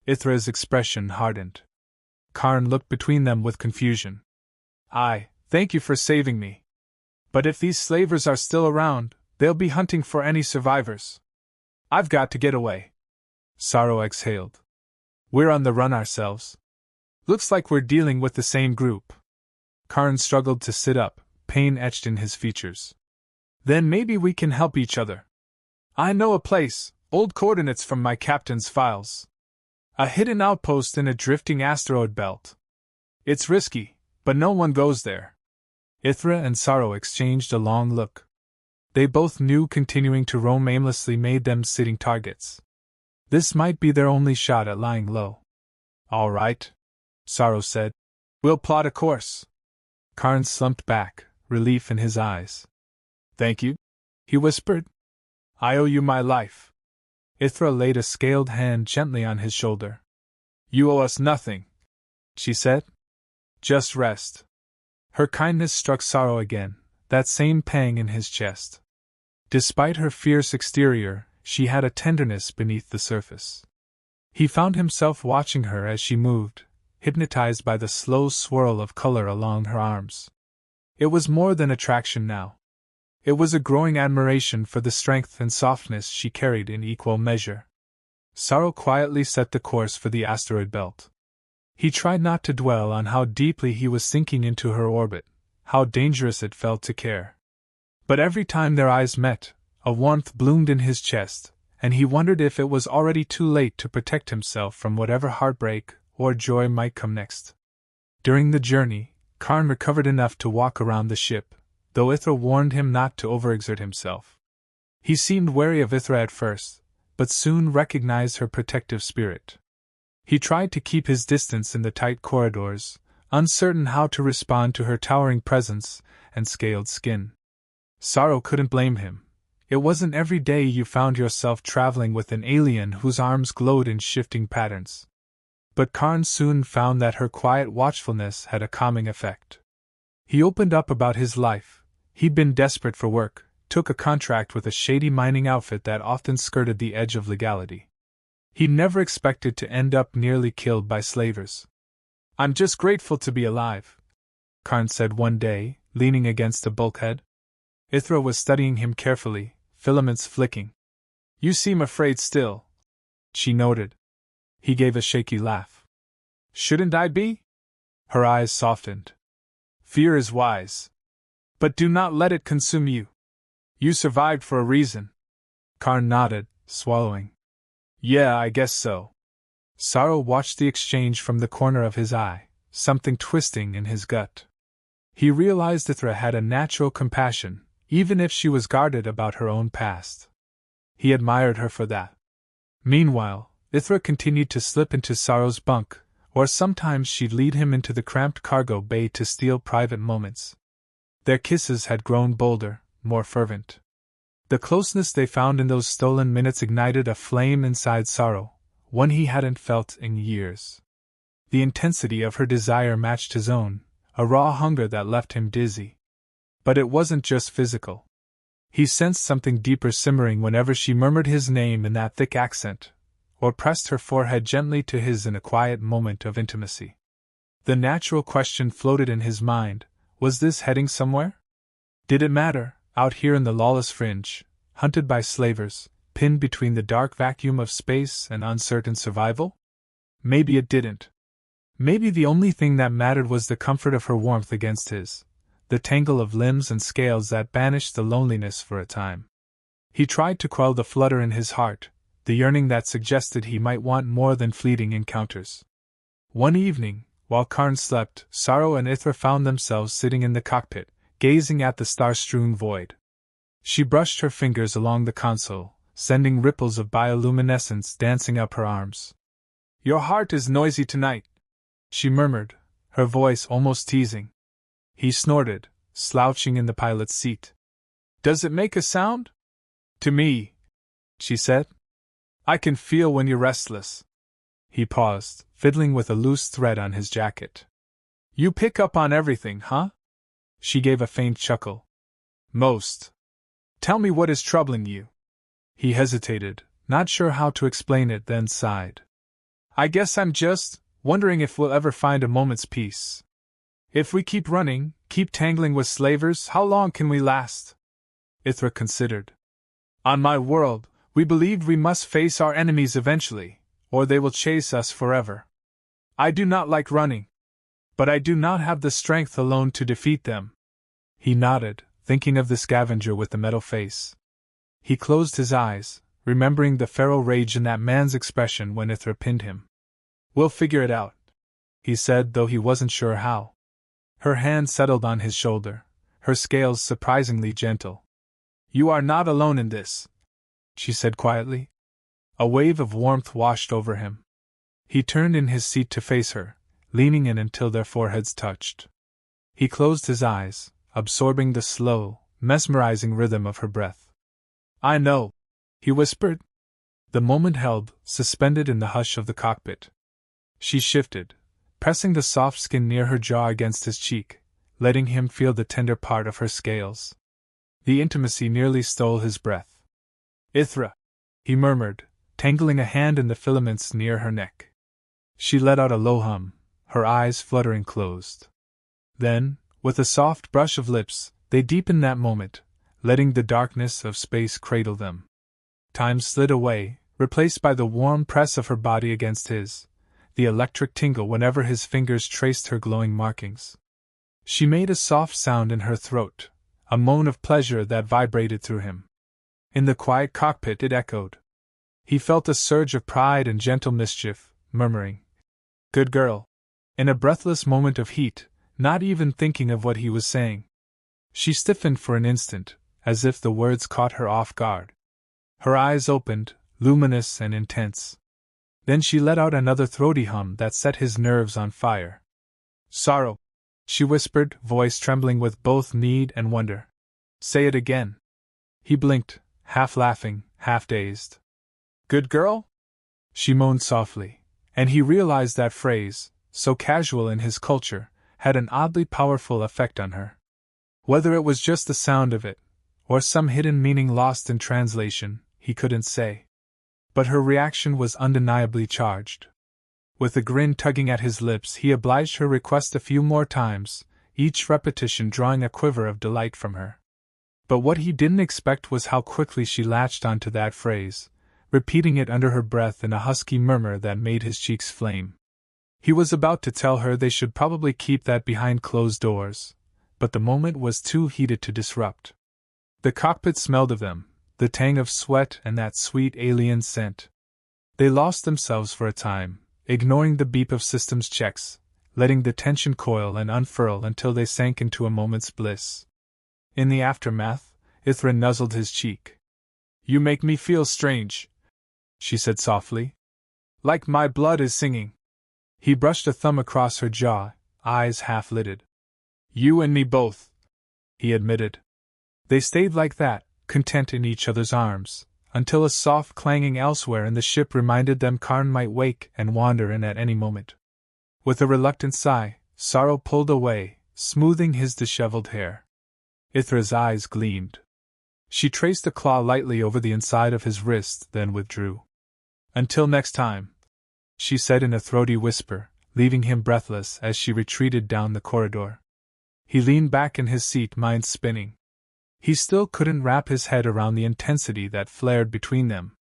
Ithra's expression hardened. Karn looked between them with confusion. Thank you for saving me. But if these slavers are still around, they'll be hunting for any survivors. I've got to get away." Sorrow exhaled. "We're on the run ourselves. Looks like we're dealing with the same group." Karn struggled to sit up, pain etched in his features. "Then maybe we can help each other. I know a place, old coordinates from my captain's files. A hidden outpost in a drifting asteroid belt. It's risky, but no one goes there." Ithra and Sorrow exchanged a long look. They both knew continuing to roam aimlessly made them sitting targets. This might be their only shot at lying low. "All right," Sorrow said. "We'll plot a course." Karn slumped back, relief in his eyes. "Thank you," he whispered. "I owe you my life." Ithra laid a scaled hand gently on his shoulder. "You owe us nothing," she said. "Just rest." Her kindness struck Sorrow again, that same pang in his chest. Despite her fierce exterior, she had a tenderness beneath the surface. He found himself watching her as she moved, hypnotized by the slow swirl of color along her arms. It was more than attraction now. It was a growing admiration for the strength and softness she carried in equal measure. Sorrow quietly set the course for the asteroid belt. He tried not to dwell on how deeply he was sinking into her orbit, how dangerous it felt to care. But every time their eyes met, a warmth bloomed in his chest, and he wondered if it was already too late to protect himself from whatever heartbreak or joy might come next. During the journey, Karn recovered enough to walk around the ship, though Ithra warned him not to overexert himself. He seemed wary of Ithra at first, but soon recognized her protective spirit. He tried to keep his distance in the tight corridors, uncertain how to respond to her towering presence and scaled skin. Sorrow couldn't blame him. It wasn't every day you found yourself traveling with an alien whose arms glowed in shifting patterns. But Karn soon found that her quiet watchfulness had a calming effect. He opened up about his life. He'd been desperate for work, took a contract with a shady mining outfit that often skirted the edge of legality. He'd never expected to end up nearly killed by slavers. "I'm just grateful to be alive," Karn said one day, leaning against a bulkhead. Ithra was studying him carefully, filaments flicking. "You seem afraid still," she noted. He gave a shaky laugh. "Shouldn't I be?" Her eyes softened. "Fear is wise." But do not let it consume you. You survived for a reason. Karn nodded, swallowing. Yeah, I guess so. Sorrow watched the exchange from the corner of his eye, something twisting in his gut. He realized Ithra had a natural compassion, even if she was guarded about her own past. He admired her for that. Meanwhile, Ithra continued to slip into Sorrow's bunk, or sometimes she'd lead him into the cramped cargo bay to steal private moments. Their kisses had grown bolder, more fervent. The closeness they found in those stolen minutes ignited a flame inside Sorrow, one he hadn't felt in years. The intensity of her desire matched his own, a raw hunger that left him dizzy. But it wasn't just physical. He sensed something deeper simmering whenever she murmured his name in that thick accent, or pressed her forehead gently to his in a quiet moment of intimacy. The natural question floated in his mind, was this heading somewhere? Did it matter, out here in the lawless fringe, hunted by slavers, pinned between the dark vacuum of space and uncertain survival? Maybe it didn't. Maybe the only thing that mattered was the comfort of her warmth against his, the tangle of limbs and scales that banished the loneliness for a time. He tried to quell the flutter in his heart, the yearning that suggested he might want more than fleeting encounters. One evening, while Karn slept, Sorrow and Ithra found themselves sitting in the cockpit, gazing at the star-strewn void. She brushed her fingers along the console, sending ripples of bioluminescence dancing up her arms. "Your heart is noisy tonight," she murmured, her voice almost teasing. He snorted, slouching in the pilot's seat. "Does it make a sound?" "To me," she said. "I can feel when you're restless." He paused, fiddling with a loose thread on his jacket. "You pick up on everything, huh?" She gave a faint chuckle. "Most. Tell me what is troubling you." He hesitated, not sure how to explain it, then sighed. "I guess I'm just wondering if we'll ever find a moment's peace. If we keep running, keep tangling with slavers, how long can we last?" Ithra considered. "On my world, we believed we must face our enemies eventually, or they will chase us forever. I do not like running. But I do not have the strength alone to defeat them." He nodded, thinking of the scavenger with the metal face. He closed his eyes, remembering the feral rage in that man's expression when Ithra pinned him. "We'll figure it out," he said, though he wasn't sure how. Her hand settled on his shoulder, her scales surprisingly gentle. "You are not alone in this," she said quietly. A wave of warmth washed over him. He turned in his seat to face her, leaning in until their foreheads touched. He closed his eyes, absorbing the slow, mesmerizing rhythm of her breath. "I know," he whispered. The moment held, suspended in the hush of the cockpit. She shifted, pressing the soft skin near her jaw against his cheek, letting him feel the tender part of her scales. The intimacy nearly stole his breath. "Ithra," he murmured, tangling a hand in the filaments near her neck. She let out a low hum, her eyes fluttering closed. Then, with a soft brush of lips, they deepened that moment, letting the darkness of space cradle them. Time slid away, replaced by the warm press of her body against his, the electric tingle whenever his fingers traced her glowing markings. She made a soft sound in her throat, a moan of pleasure that vibrated through him. In the quiet cockpit it echoed. He felt a surge of pride and gentle mischief, murmuring, "Good girl," in a breathless moment of heat, not even thinking of what he was saying. She stiffened for an instant, as if the words caught her off guard. Her eyes opened, luminous and intense. Then she let out another throaty hum that set his nerves on fire. "Sorrow," she whispered, voice trembling with both need and wonder. "Say it again." He blinked, half laughing, half dazed. "Good girl?" she moaned softly, and he realized that phrase, so casual in his culture, had an oddly powerful effect on her. Whether it was just the sound of it, or some hidden meaning lost in translation, he couldn't say. But her reaction was undeniably charged. With a grin tugging at his lips, he obliged her request a few more times, each repetition drawing a quiver of delight from her. But what he didn't expect was how quickly she latched onto that phrase, repeating it under her breath in a husky murmur that made his cheeks flame. He was about to tell her they should probably keep that behind closed doors, but the moment was too heated to disrupt. The cockpit smelled of them, the tang of sweat and that sweet alien scent. They lost themselves for a time, ignoring the beep of systems checks, letting the tension coil and unfurl until they sank into a moment's bliss. In the aftermath, Ithra nuzzled his cheek. "You make me feel strange," she said softly. "Like my blood is singing." He brushed a thumb across her jaw, eyes half-lidded. "You and me both," he admitted. They stayed like that, content in each other's arms, until a soft clanging elsewhere in the ship reminded them Karn might wake and wander in at any moment. With a reluctant sigh, Sorrow pulled away, smoothing his disheveled hair. Ithra's eyes gleamed. She traced a claw lightly over the inside of his wrist, then withdrew. "Until next time," she said in a throaty whisper, leaving him breathless as she retreated down the corridor. He leaned back in his seat, mind spinning. He still couldn't wrap his head around the intensity that flared between them.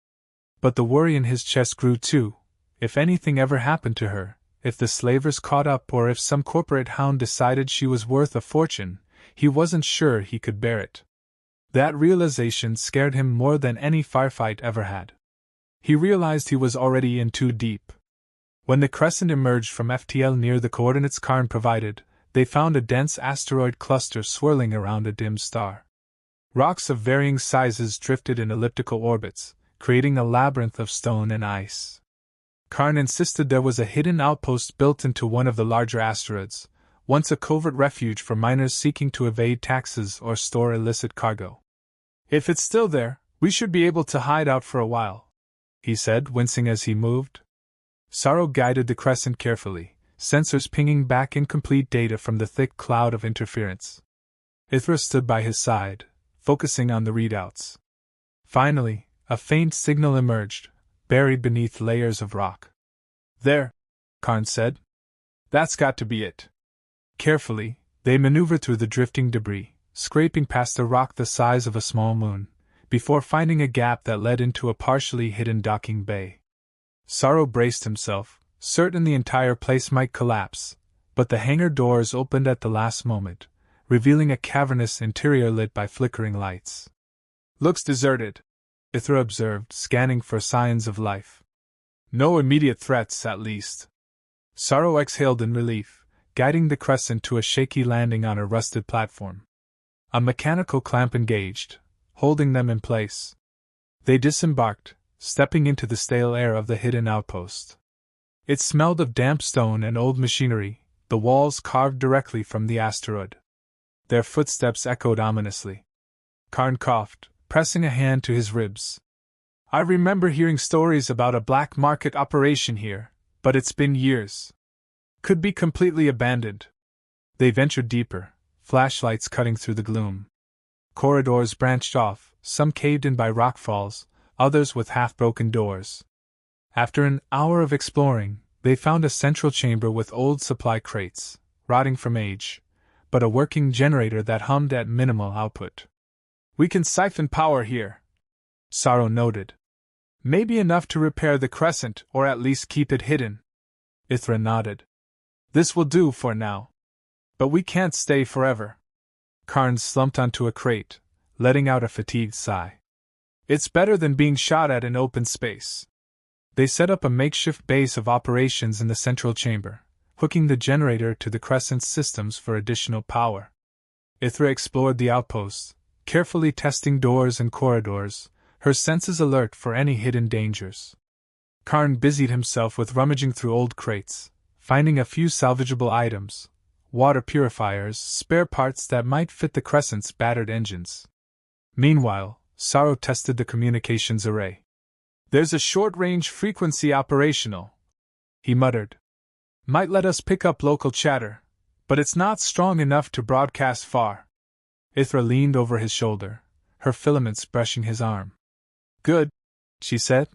But the worry in his chest grew too. If anything ever happened to her, if the slavers caught up, or if some corporate hound decided she was worth a fortune, he wasn't sure he could bear it. That realization scared him more than any firefight ever had. He realized he was already in too deep. When the crescent emerged from FTL near the coordinates Karn provided, they found a dense asteroid cluster swirling around a dim star. Rocks of varying sizes drifted in elliptical orbits, creating a labyrinth of stone and ice. Karn insisted there was a hidden outpost built into one of the larger asteroids, once a covert refuge for miners seeking to evade taxes or store illicit cargo. "If it's still there, we should be able to hide out for a while," he said, wincing as he moved. Sorrow guided the crescent carefully, sensors pinging back incomplete data from the thick cloud of interference. Ithra stood by his side, focusing on the readouts. Finally, a faint signal emerged, buried beneath layers of rock. "There," Karn said. "That's got to be it." Carefully, they maneuvered through the drifting debris, scraping past a rock the size of a small moon, before finding a gap that led into a partially hidden docking bay. Sorrow braced himself, certain the entire place might collapse, but the hangar doors opened at the last moment, revealing a cavernous interior lit by flickering lights. "Looks deserted," Ithra observed, scanning for signs of life. "No immediate threats, at least." Sorrow exhaled in relief, guiding the crescent to a shaky landing on a rusted platform. A mechanical clamp engaged, holding them in place. They disembarked, stepping into the stale air of the hidden outpost. It smelled of damp stone and old machinery, the walls carved directly from the asteroid. Their footsteps echoed ominously. Karn coughed, pressing a hand to his ribs. "I remember hearing stories about a black market operation here, but it's been years. Could be completely abandoned." They ventured deeper, flashlights cutting through the gloom. Corridors branched off, some caved in by rockfalls, others with half-broken doors. After an hour of exploring, they found a central chamber with old supply crates, rotting from age, but a working generator that hummed at minimal output. "We can siphon power here," Sorrow noted. "Maybe enough to repair the crescent or at least keep it hidden." Ithra nodded. "This will do for now. But we can't stay forever." Karn slumped onto a crate, letting out a fatigued sigh. "It's better than being shot at in open space." They set up a makeshift base of operations in the central chamber, hooking the generator to the crescent's systems for additional power. Ithra explored the outpost, carefully testing doors and corridors, her senses alert for any hidden dangers. Karn busied himself with rummaging through old crates, finding a few salvageable items, water purifiers, spare parts that might fit the crescent's battered engines. Meanwhile, Sorrow tested the communications array. "There's a short-range frequency operational," he muttered. "Might let us pick up local chatter, but it's not strong enough to broadcast far." Ithra leaned over his shoulder, her filaments brushing his arm. "Good," she said.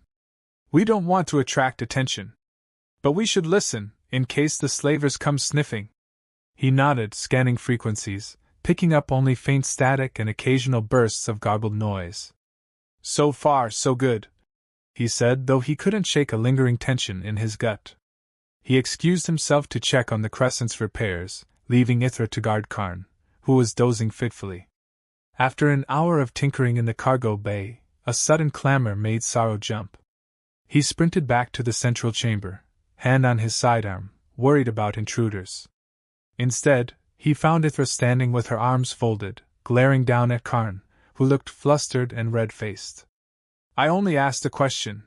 "We don't want to attract attention. But we should listen, in case the slavers come sniffing." He nodded, scanning frequencies, picking up only faint static and occasional bursts of garbled noise. "So far, so good," he said, though he couldn't shake a lingering tension in his gut. He excused himself to check on the crescent's repairs, leaving Ithra to guard Karn, who was dozing fitfully. After an hour of tinkering in the cargo bay, a sudden clamor made Sorrow jump. He sprinted back to the central chamber, hand on his sidearm, worried about intruders. Instead, he found Ithra standing with her arms folded, glaring down at Karn, who looked flustered and red-faced. "I only asked a question,"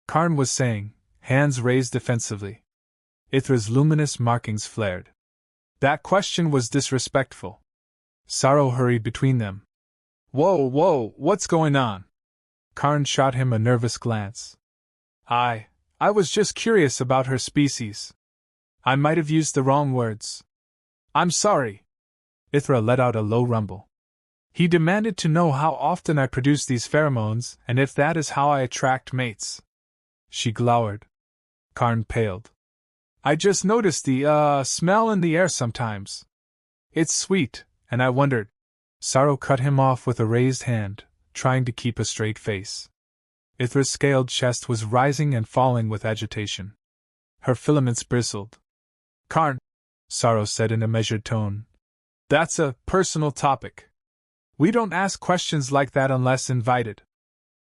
Karn was saying, hands raised defensively. Ithra's luminous markings flared. "That question was disrespectful." Sorrow hurried between them. Whoa, what's going on?" Karn shot him a nervous glance. I was just curious about her species. I might have used the wrong words. I'm sorry." Ithra let out a low rumble. "He demanded to know how often I produce these pheromones and if that is how I attract mates." She glowered. Karn paled. "I just noticed the, smell in the air sometimes. It's sweet, and I wondered." Sorrow cut him off with a raised hand, trying to keep a straight face. Ithra's scaled chest was rising and falling with agitation. Her filaments bristled. "Karn," Sorrow said in a measured tone, "that's a personal topic. We don't ask questions like that unless invited."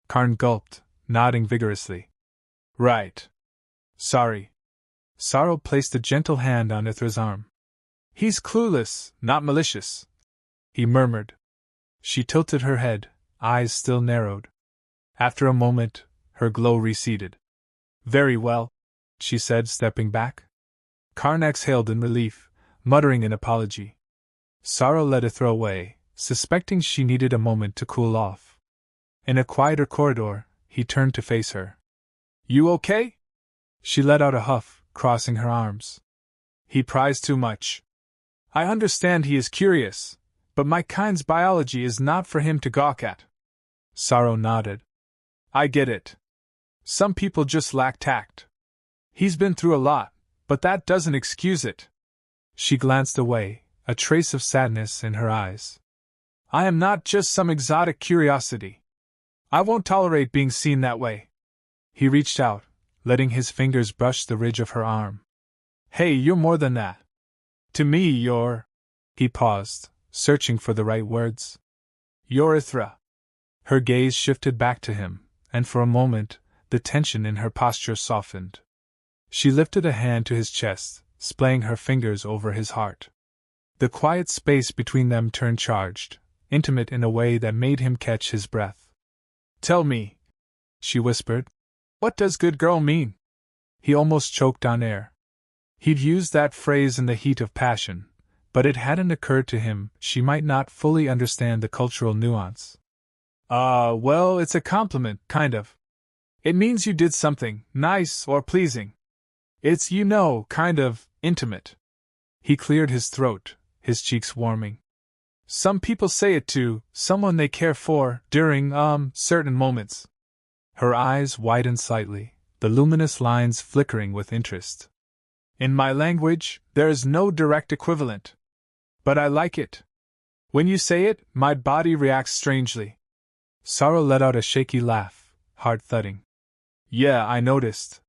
Karn gulped, nodding vigorously. "Right. Sorry." Sorrow placed a gentle hand on Ithra's arm. "He's clueless, not malicious," he murmured. She tilted her head, eyes still narrowed. After a moment, her glow receded. "Very well," she said, stepping back. Karn exhaled in relief, muttering an apology. Sorrow led Ithra away, suspecting she needed a moment to cool off. In a quieter corridor, he turned to face her. "You okay?" She let out a huff, crossing her arms. "He pries too much. I understand he is curious, but my kind's biology is not for him to gawk at." Sorrow nodded. "I get it. Some people just lack tact. He's been through a lot, but that doesn't excuse it." She glanced away, a trace of sadness in her eyes. "I am not just some exotic curiosity. I won't tolerate being seen that way." He reached out, letting his fingers brush the ridge of her arm. "Hey, you're more than that. To me, you're—" He paused, searching for the right words. "You're Ithra." Her gaze shifted back to him, and for a moment, the tension in her posture softened. She lifted a hand to his chest, splaying her fingers over his heart. The quiet space between them turned charged, intimate in a way that made him catch his breath. "Tell me," she whispered, "what does good girl mean?" He almost choked on air. He'd used that phrase in the heat of passion, but it hadn't occurred to him she might not fully understand the cultural nuance. Well, it's a compliment, kind of. It means you did something nice or pleasing. It's, kind of intimate." He cleared his throat, his cheeks warming. "Some people say it to someone they care for during, certain moments." Her eyes widened slightly, the luminous lines flickering with interest. "In my language, there is no direct equivalent. But I like it. When you say it, my body reacts strangely." Sorrow let out a shaky laugh, heart thudding. "Yeah, I noticed."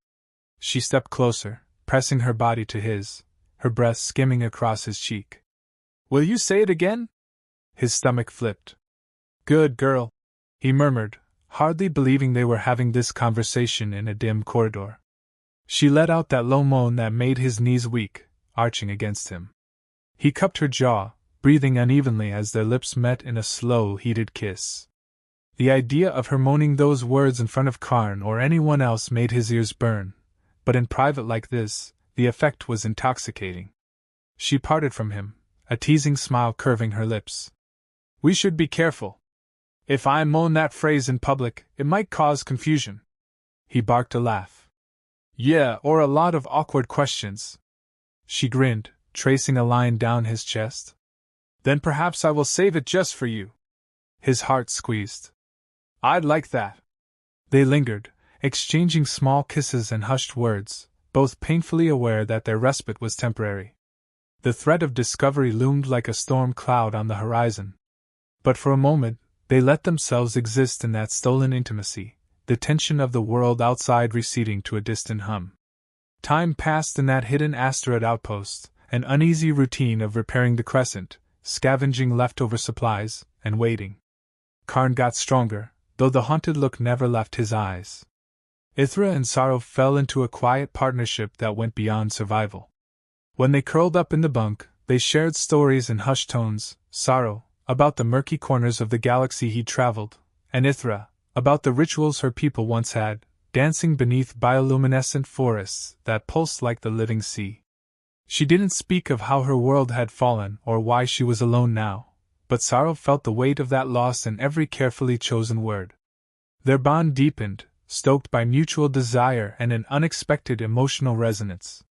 She stepped closer, pressing her body to his, her breath skimming across his cheek. "Will you say it again?" His stomach flipped. "Good girl," he murmured, hardly believing they were having this conversation in a dim corridor. She let out that low moan that made his knees weak, arching against him. He cupped her jaw, breathing unevenly as their lips met in a slow, heated kiss. The idea of her moaning those words in front of Karn or anyone else made his ears burn, but in private like this, the effect was intoxicating. She parted from him, a teasing smile curving her lips. "We should be careful. If I moan that phrase in public, it might cause confusion." He barked a laugh. "Yeah, or a lot of awkward questions." She grinned, tracing a line down his chest. "Then perhaps I will save it just for you." His heart squeezed. "I'd like that." They lingered, exchanging small kisses and hushed words, both painfully aware that their respite was temporary. The threat of discovery loomed like a storm cloud on the horizon. But for a moment, they let themselves exist in that stolen intimacy, the tension of the world outside receding to a distant hum. Time passed in that hidden asteroid outpost, an uneasy routine of repairing the crescent, scavenging leftover supplies, and waiting. Karn got stronger, though the haunted look never left his eyes. Ithra and Sorrow fell into a quiet partnership that went beyond survival. When they curled up in the bunk, they shared stories in hushed tones, Sorrow, about the murky corners of the galaxy he'd traveled, and Ithra, about the rituals her people once had, dancing beneath bioluminescent forests that pulsed like the living sea. She didn't speak of how her world had fallen or why she was alone now, but Sorrow felt the weight of that loss in every carefully chosen word. Their bond deepened, stoked by mutual desire and an unexpected emotional resonance.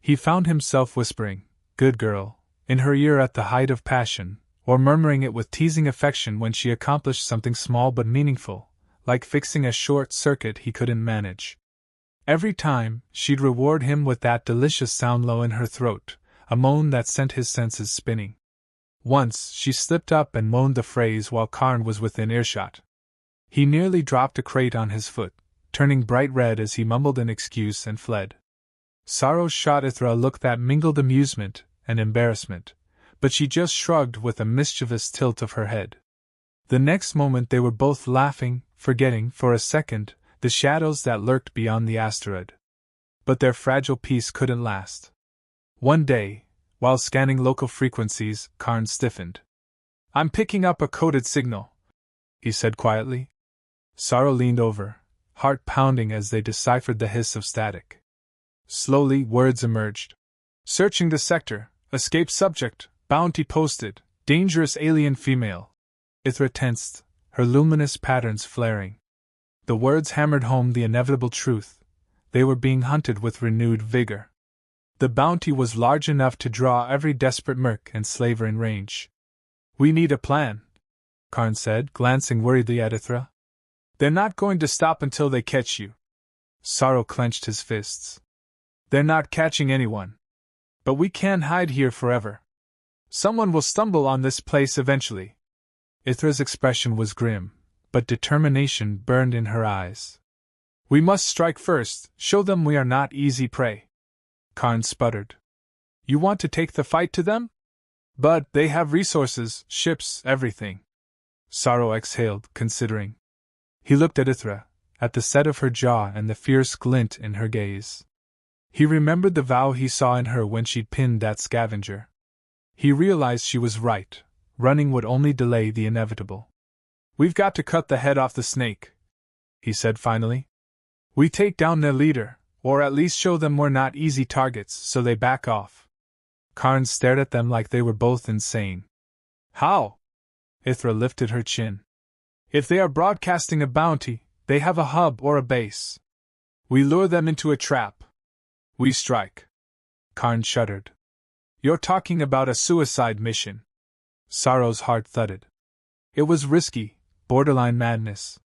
He found himself whispering, "Good girl," in her ear at the height of passion, or murmuring it with teasing affection when she accomplished something small but meaningful, like fixing a short circuit he couldn't manage. Every time, she'd reward him with that delicious sound low in her throat, a moan that sent his senses spinning. Once, she slipped up and moaned the phrase while Karn was within earshot. He nearly dropped a crate on his foot, turning bright red as he mumbled an excuse and fled. Sorrow shot Ithra a look that mingled amusement and embarrassment, but she just shrugged with a mischievous tilt of her head. The next moment they were both laughing, forgetting, for a second, the shadows that lurked beyond the asteroid. But their fragile peace couldn't last. One day, while scanning local frequencies, Karn stiffened. "I'm picking up a coded signal," he said quietly. Sorrow leaned over, heart pounding as they deciphered the hiss of static. Slowly, words emerged. "Searching the sector, escape subject, bounty posted, dangerous alien female." Ithra tensed, her luminous patterns flaring. The words hammered home the inevitable truth. They were being hunted with renewed vigor. The bounty was large enough to draw every desperate merc and slaver in range. "We need a plan," Karn said, glancing worriedly at Ithra. "They're not going to stop until they catch you." Sorrow clenched his fists. "They're not catching anyone. But we can't hide here forever. Someone will stumble on this place eventually." Ithra's expression was grim, but determination burned in her eyes. "We must strike first, show them we are not easy prey." Karn sputtered. "You want to take the fight to them? But they have resources, ships, everything." Sorrow exhaled, considering. He looked at Ithra, at the set of her jaw and the fierce glint in her gaze. He remembered the vow he saw in her when she'd pinned that scavenger. He realized she was right. Running would only delay the inevitable. "We've got to cut the head off the snake," he said finally. "We take down their leader, or at least show them we're not easy targets, so they back off." Karn stared at them like they were both insane. "How?" Ithra lifted her chin. "If they are broadcasting a bounty, they have a hub or a base. We lure them into a trap. We strike." Karn shuddered. "You're talking about a suicide mission." Sorrow's heart thudded. It was risky, borderline madness.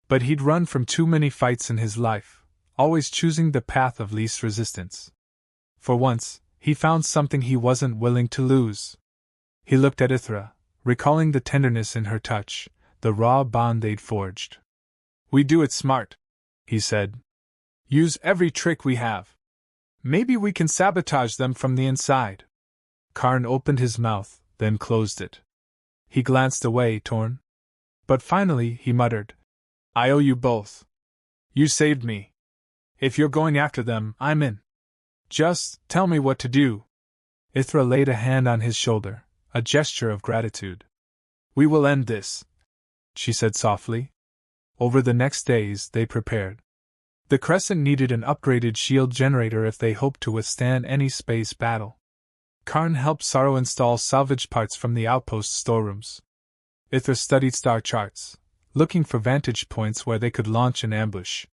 But he'd run from too many fights in his life, always choosing the path of least resistance. For once, he found something he wasn't willing to lose. He looked at Ithra, recalling the tenderness in her touch, the raw bond they'd forged. "We do it smart," he said. "Use every trick we have. Maybe we can sabotage them from the inside." Karn opened his mouth, then closed it. He glanced away, torn. But finally he muttered, "I owe you both. You saved me. If you're going after them, I'm in. Just tell me what to do." Ithra laid a hand on his shoulder, a gesture of gratitude. "We will end this," she said softly. Over the next days they prepared. The Crescent needed an upgraded shield generator if they hoped to withstand any space battle. Karn helped Sorrow install salvage parts from the outpost storerooms. Ithra studied star charts, looking for vantage points where they could launch an ambush.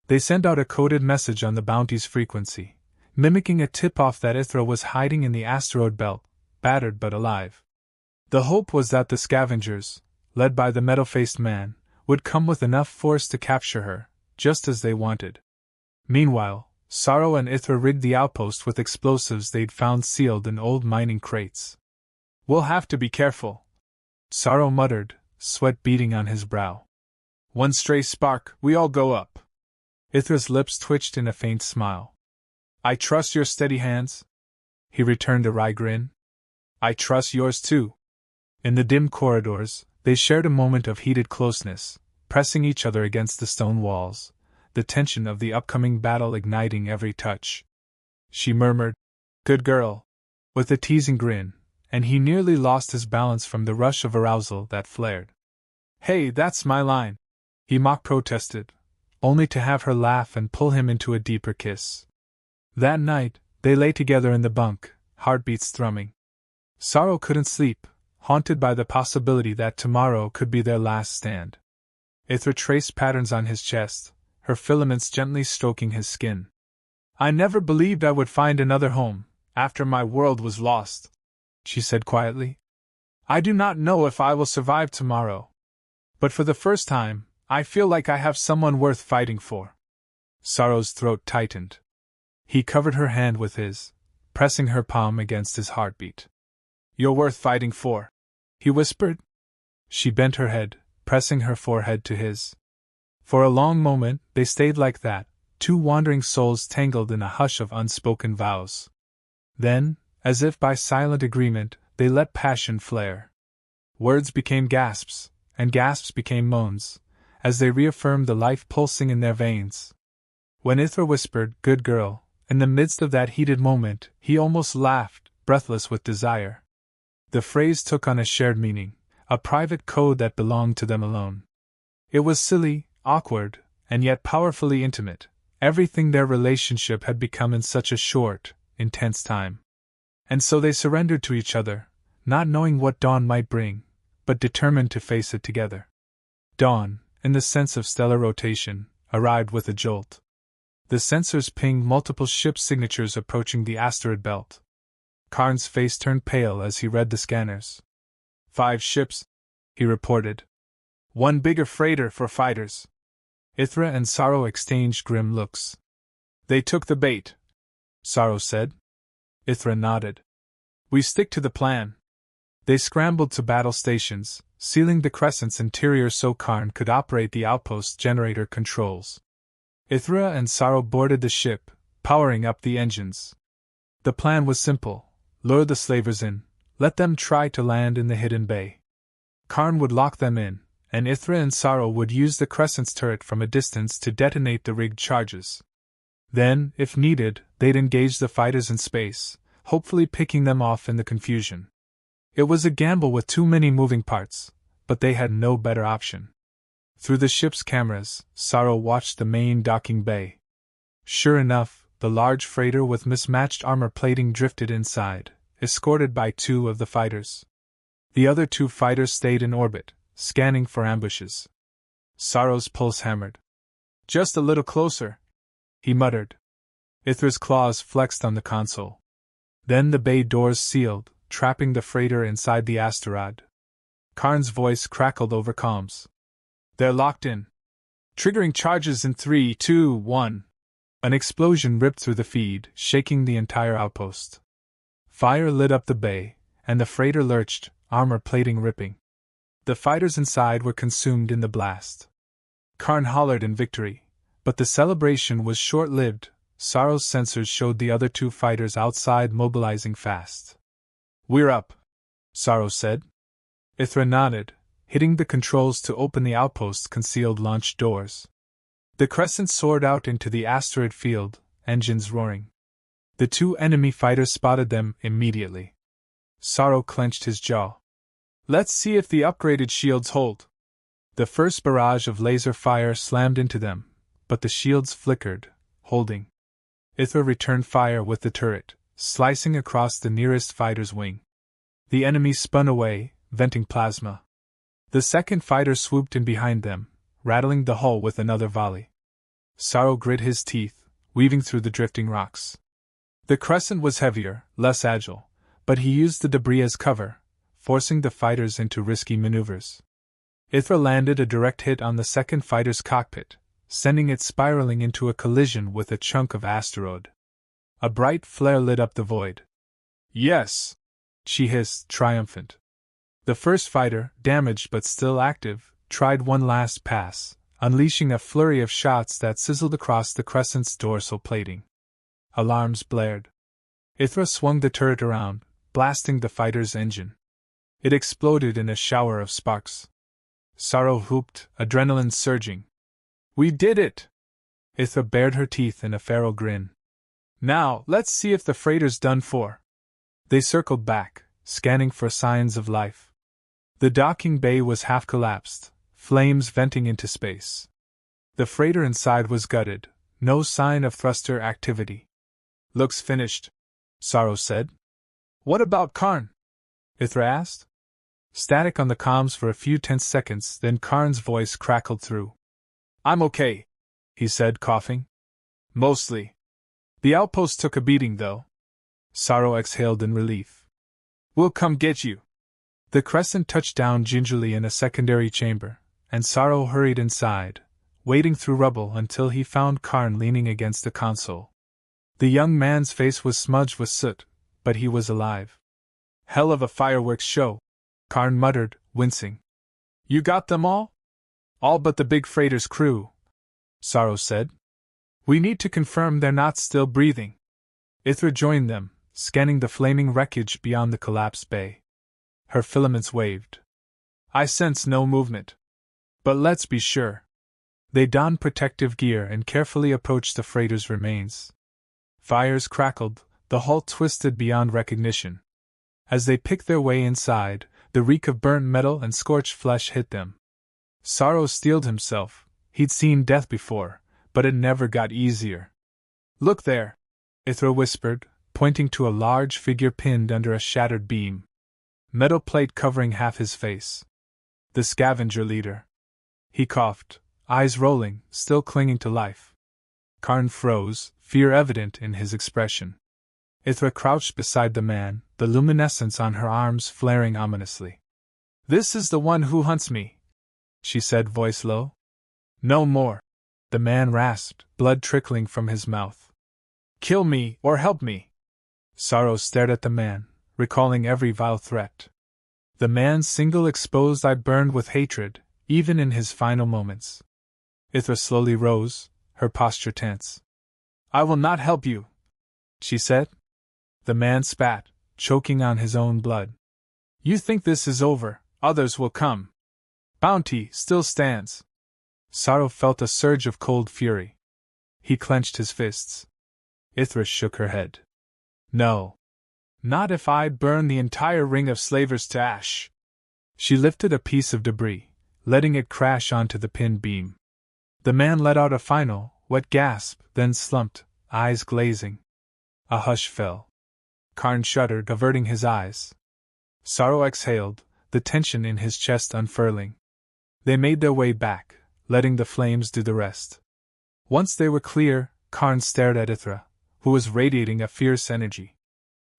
They sent out a coded message on the bounty's frequency, mimicking a tip-off that Ithra was hiding in the asteroid belt, battered but alive. The hope was that the scavengers, led by the metal-faced man, would come with enough force to capture her, just as they wanted. Meanwhile, Sorrow and Ithra rigged the outpost with explosives they'd found sealed in old mining crates. "We'll have to be careful," Sorrow muttered, sweat beading on his brow. "One stray spark, we all go up." Ithra's lips twitched in a faint smile. "I trust your steady hands?" He returned a wry grin. I trust yours too. In the dim corridors, they shared a moment of heated closeness, pressing each other against the stone walls, the tension of the upcoming battle igniting every touch. She murmured, "Good girl," with a teasing grin, and he nearly lost his balance from the rush of arousal that flared. "Hey, that's my line," he mock protested, only to have her laugh and pull him into a deeper kiss. That night, they lay together in the bunk, heartbeats thrumming. Sorrow couldn't sleep, haunted by the possibility that tomorrow could be their last stand. Ithra traced patterns on his chest, her filaments gently stroking his skin. "I never believed I would find another home, after my world was lost," she said quietly. "I do not know if I will survive tomorrow. But for the first time, I feel like I have someone worth fighting for." Sorrow's throat tightened. He covered her hand with his, pressing her palm against his heartbeat. "You're worth fighting for," he whispered. She bent her head, pressing her forehead to his. For a long moment, they stayed like that, two wandering souls tangled in a hush of unspoken vows. Then, as if by silent agreement, they let passion flare. Words became gasps, and gasps became moans, as they reaffirmed the life pulsing in their veins. When Ithra whispered, "Good girl," in the midst of that heated moment, he almost laughed, breathless with desire. The phrase took on a shared meaning, a private code that belonged to them alone. It was silly, awkward, and yet powerfully intimate, everything their relationship had become in such a short, intense time. And so they surrendered to each other, not knowing what dawn might bring, but determined to face it together. Dawn, in the sense of stellar rotation, arrived with a jolt. The sensors pinged multiple ship signatures approaching the asteroid belt. Karn's face turned pale as he read the scanners. 5 ships, he reported. 1 bigger freighter for fighters. Ithra and Sorrow exchanged grim looks. "They took the bait," Sorrow said. Ithra nodded. "We stick to the plan." They scrambled to battle stations, sealing the crescent's interior so Karn could operate the outpost generator controls. Ithra and Sorrow boarded the ship, powering up the engines. The plan was simple. Lure the slavers in, let them try to land in the hidden bay. Karn would lock them in, and Ithra and Sorrow would use the crescent's turret from a distance to detonate the rigged charges. Then, if needed, they'd engage the fighters in space, hopefully picking them off in the confusion. It was a gamble with too many moving parts, but they had no better option. Through the ship's cameras, Sorrow watched the main docking bay. Sure enough, the large freighter with mismatched armor plating drifted inside, escorted by 2 of the fighters. The other 2 fighters stayed in orbit, scanning for ambushes. Sorrow's pulse hammered. "Just a little closer," he muttered. Ithra's claws flexed on the console. Then the bay doors sealed, trapping the freighter inside the asteroid. Karn's voice crackled over comms. "They're locked in. Triggering charges in 3, 2, 1. An explosion ripped through the feed, shaking the entire outpost. Fire lit up the bay, and the freighter lurched, armor plating ripping. The fighters inside were consumed in the blast. Karn hollered in victory, but the celebration was short-lived. Sorrow's sensors showed the other 2 fighters outside mobilizing fast. "We're up," Sorrow said. Ithra nodded, hitting the controls to open the outpost's concealed launch doors. The crescent soared out into the asteroid field, engines roaring. The 2 enemy fighters spotted them immediately. Sorrow clenched his jaw. "Let's see if the upgraded shields hold." The first barrage of laser fire slammed into them, but the shields flickered, holding. Ithra returned fire with the turret, slicing across the nearest fighter's wing. The enemy spun away, venting plasma. The second fighter swooped in behind them, rattling the hull with another volley. Sorrow grit his teeth, weaving through the drifting rocks. The crescent was heavier, less agile, but he used the debris as cover, forcing the fighters into risky maneuvers. Ithra landed a direct hit on the second fighter's cockpit, sending it spiraling into a collision with a chunk of asteroid. A bright flare lit up the void. "Yes!" she hissed, triumphant. The first fighter, damaged but still active, tried one last pass, unleashing a flurry of shots that sizzled across the crescent's dorsal plating. Alarms blared. Ithra swung the turret around, blasting the fighter's engine. It exploded in a shower of sparks. Sorrow whooped, adrenaline surging. "We did it!" Ithra bared her teeth in a feral grin. "Now, let's see if the freighter's done for." They circled back, scanning for signs of life. The docking bay was half collapsed, flames venting into space. The freighter inside was gutted, no sign of thruster activity. "Looks finished," Sorrow said. "What about Karn?" Ithra asked. Static on the comms for a few tense seconds, then Karn's voice crackled through. "I'm okay," he said, coughing. "Mostly. The outpost took a beating, though." Sorrow exhaled in relief. "We'll come get you." The crescent touched down gingerly in a secondary chamber, and Sorrow hurried inside, wading through rubble until he found Karn leaning against the console. The young man's face was smudged with soot, but he was alive. "Hell of a fireworks show," Karn muttered, wincing. "You got them all?" "All but the big freighter's crew," Sorrow said. "We need to confirm they're not still breathing." Ithra joined them, scanning the flaming wreckage beyond the collapsed bay. Her filaments waved. "I sense no movement. But let's be sure." They donned protective gear and carefully approached the freighter's remains. Fires crackled, the hull twisted beyond recognition. As they picked their way inside, the reek of burnt metal and scorched flesh hit them. Sorrow steeled himself. He'd seen death before, but it never got easier. "Look there," Ithra whispered, pointing to a large figure pinned under a shattered beam. Metal plate covering half his face. "The scavenger leader." He coughed, eyes rolling, still clinging to life. Karn froze, fear evident in his expression. Ithra crouched beside the man, the luminescence on her arms flaring ominously. "This is the one who hunts me," she said, voice low. "No more," the man rasped, blood trickling from his mouth. "Kill me, or help me." Sorrow stared at the man, recalling every vile threat. The man's single exposed eye burned with hatred, even in his final moments. Ithra slowly rose, her posture tense. "I will not help you," she said. The man spat, choking on his own blood. "You think this is over, others will come. Bounty still stands." Sorrow felt a surge of cold fury. He clenched his fists. Ithra shook her head. "No. Not if I burn the entire ring of slavers to ash." She lifted a piece of debris, letting it crash onto the pinned beam. The man let out a final, wet gasp, then slumped, eyes glazing. A hush fell. Karn shuddered, averting his eyes. Sorrow exhaled, the tension in his chest unfurling. They made their way back, letting the flames do the rest. Once they were clear, Karn stared at Ithra, who was radiating a fierce energy.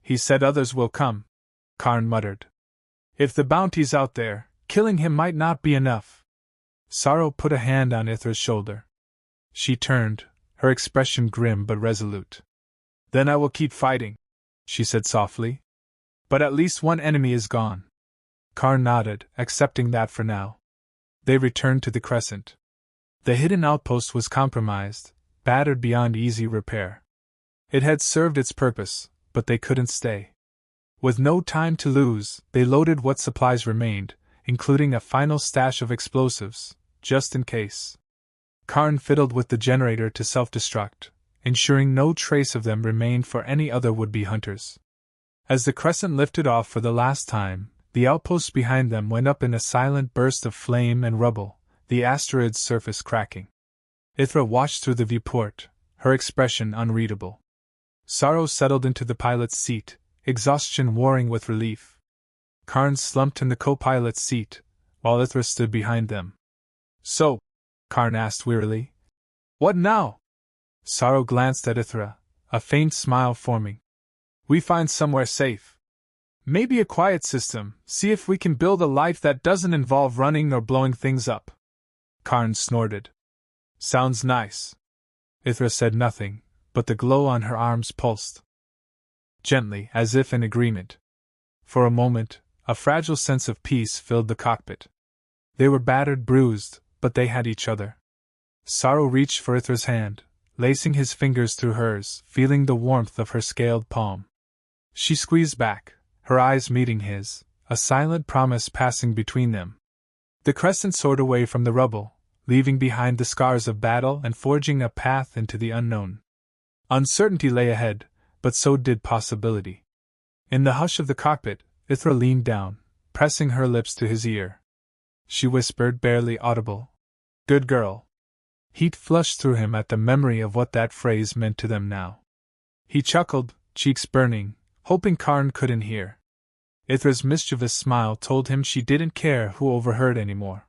"He said others will come," Karn muttered. "If the bounty's out there, killing him might not be enough." Sorrow put a hand on Ithra's shoulder. She turned, her expression grim but resolute. "Then I will keep fighting," she said softly. "But at least one enemy is gone." Karn nodded, accepting that for now. They returned to the crescent. The hidden outpost was compromised, battered beyond easy repair. It had served its purpose, but they couldn't stay. With no time to lose, they loaded what supplies remained, including a final stash of explosives, just in case. Karn fiddled with the generator to self-destruct, ensuring no trace of them remained for any other would-be hunters. As the crescent lifted off for the last time, the outpost behind them went up in a silent burst of flame and rubble, the asteroid's surface cracking. Ithra watched through the viewport, her expression unreadable. Sorrow settled into the pilot's seat, exhaustion warring with relief. Karn slumped in the co-pilot's seat, while Ithra stood behind them. "So," Karn asked wearily, "what now?" Sorrow glanced at Ithra, a faint smile forming. "We find somewhere safe. Maybe a quiet system, see if we can build a life that doesn't involve running or blowing things up." Karn snorted. "Sounds nice." Ithra said nothing, but the glow on her arms pulsed gently, as if in agreement. For a moment, a fragile sense of peace filled the cockpit. They were battered, bruised, but they had each other. Sorrow reached for Ithra's hand, lacing his fingers through hers, feeling the warmth of her scaled palm. She squeezed back, her eyes meeting his, a silent promise passing between them. The crescent soared away from the rubble, leaving behind the scars of battle and forging a path into the unknown. Uncertainty lay ahead, but so did possibility. In the hush of the cockpit, Ithra leaned down, pressing her lips to his ear. She whispered, barely audible, "Good girl." Heat flushed through him at the memory of what that phrase meant to them now. He chuckled, cheeks burning, hoping Karn couldn't hear. Ithra's mischievous smile told him she didn't care who overheard anymore.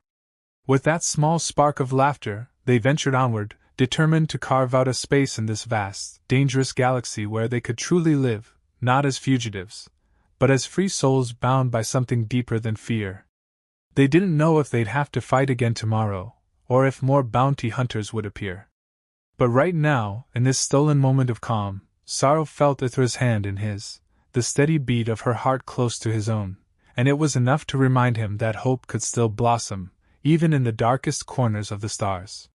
With that small spark of laughter, they ventured onward, determined to carve out a space in this vast, dangerous galaxy where they could truly live, not as fugitives, but as free souls bound by something deeper than fear. They didn't know if they'd have to fight again tomorrow, or if more bounty hunters would appear. But right now, in this stolen moment of calm, Sorrow felt Ithra's hand in his, the steady beat of her heart close to his own, and it was enough to remind him that hope could still blossom, even in the darkest corners of the stars.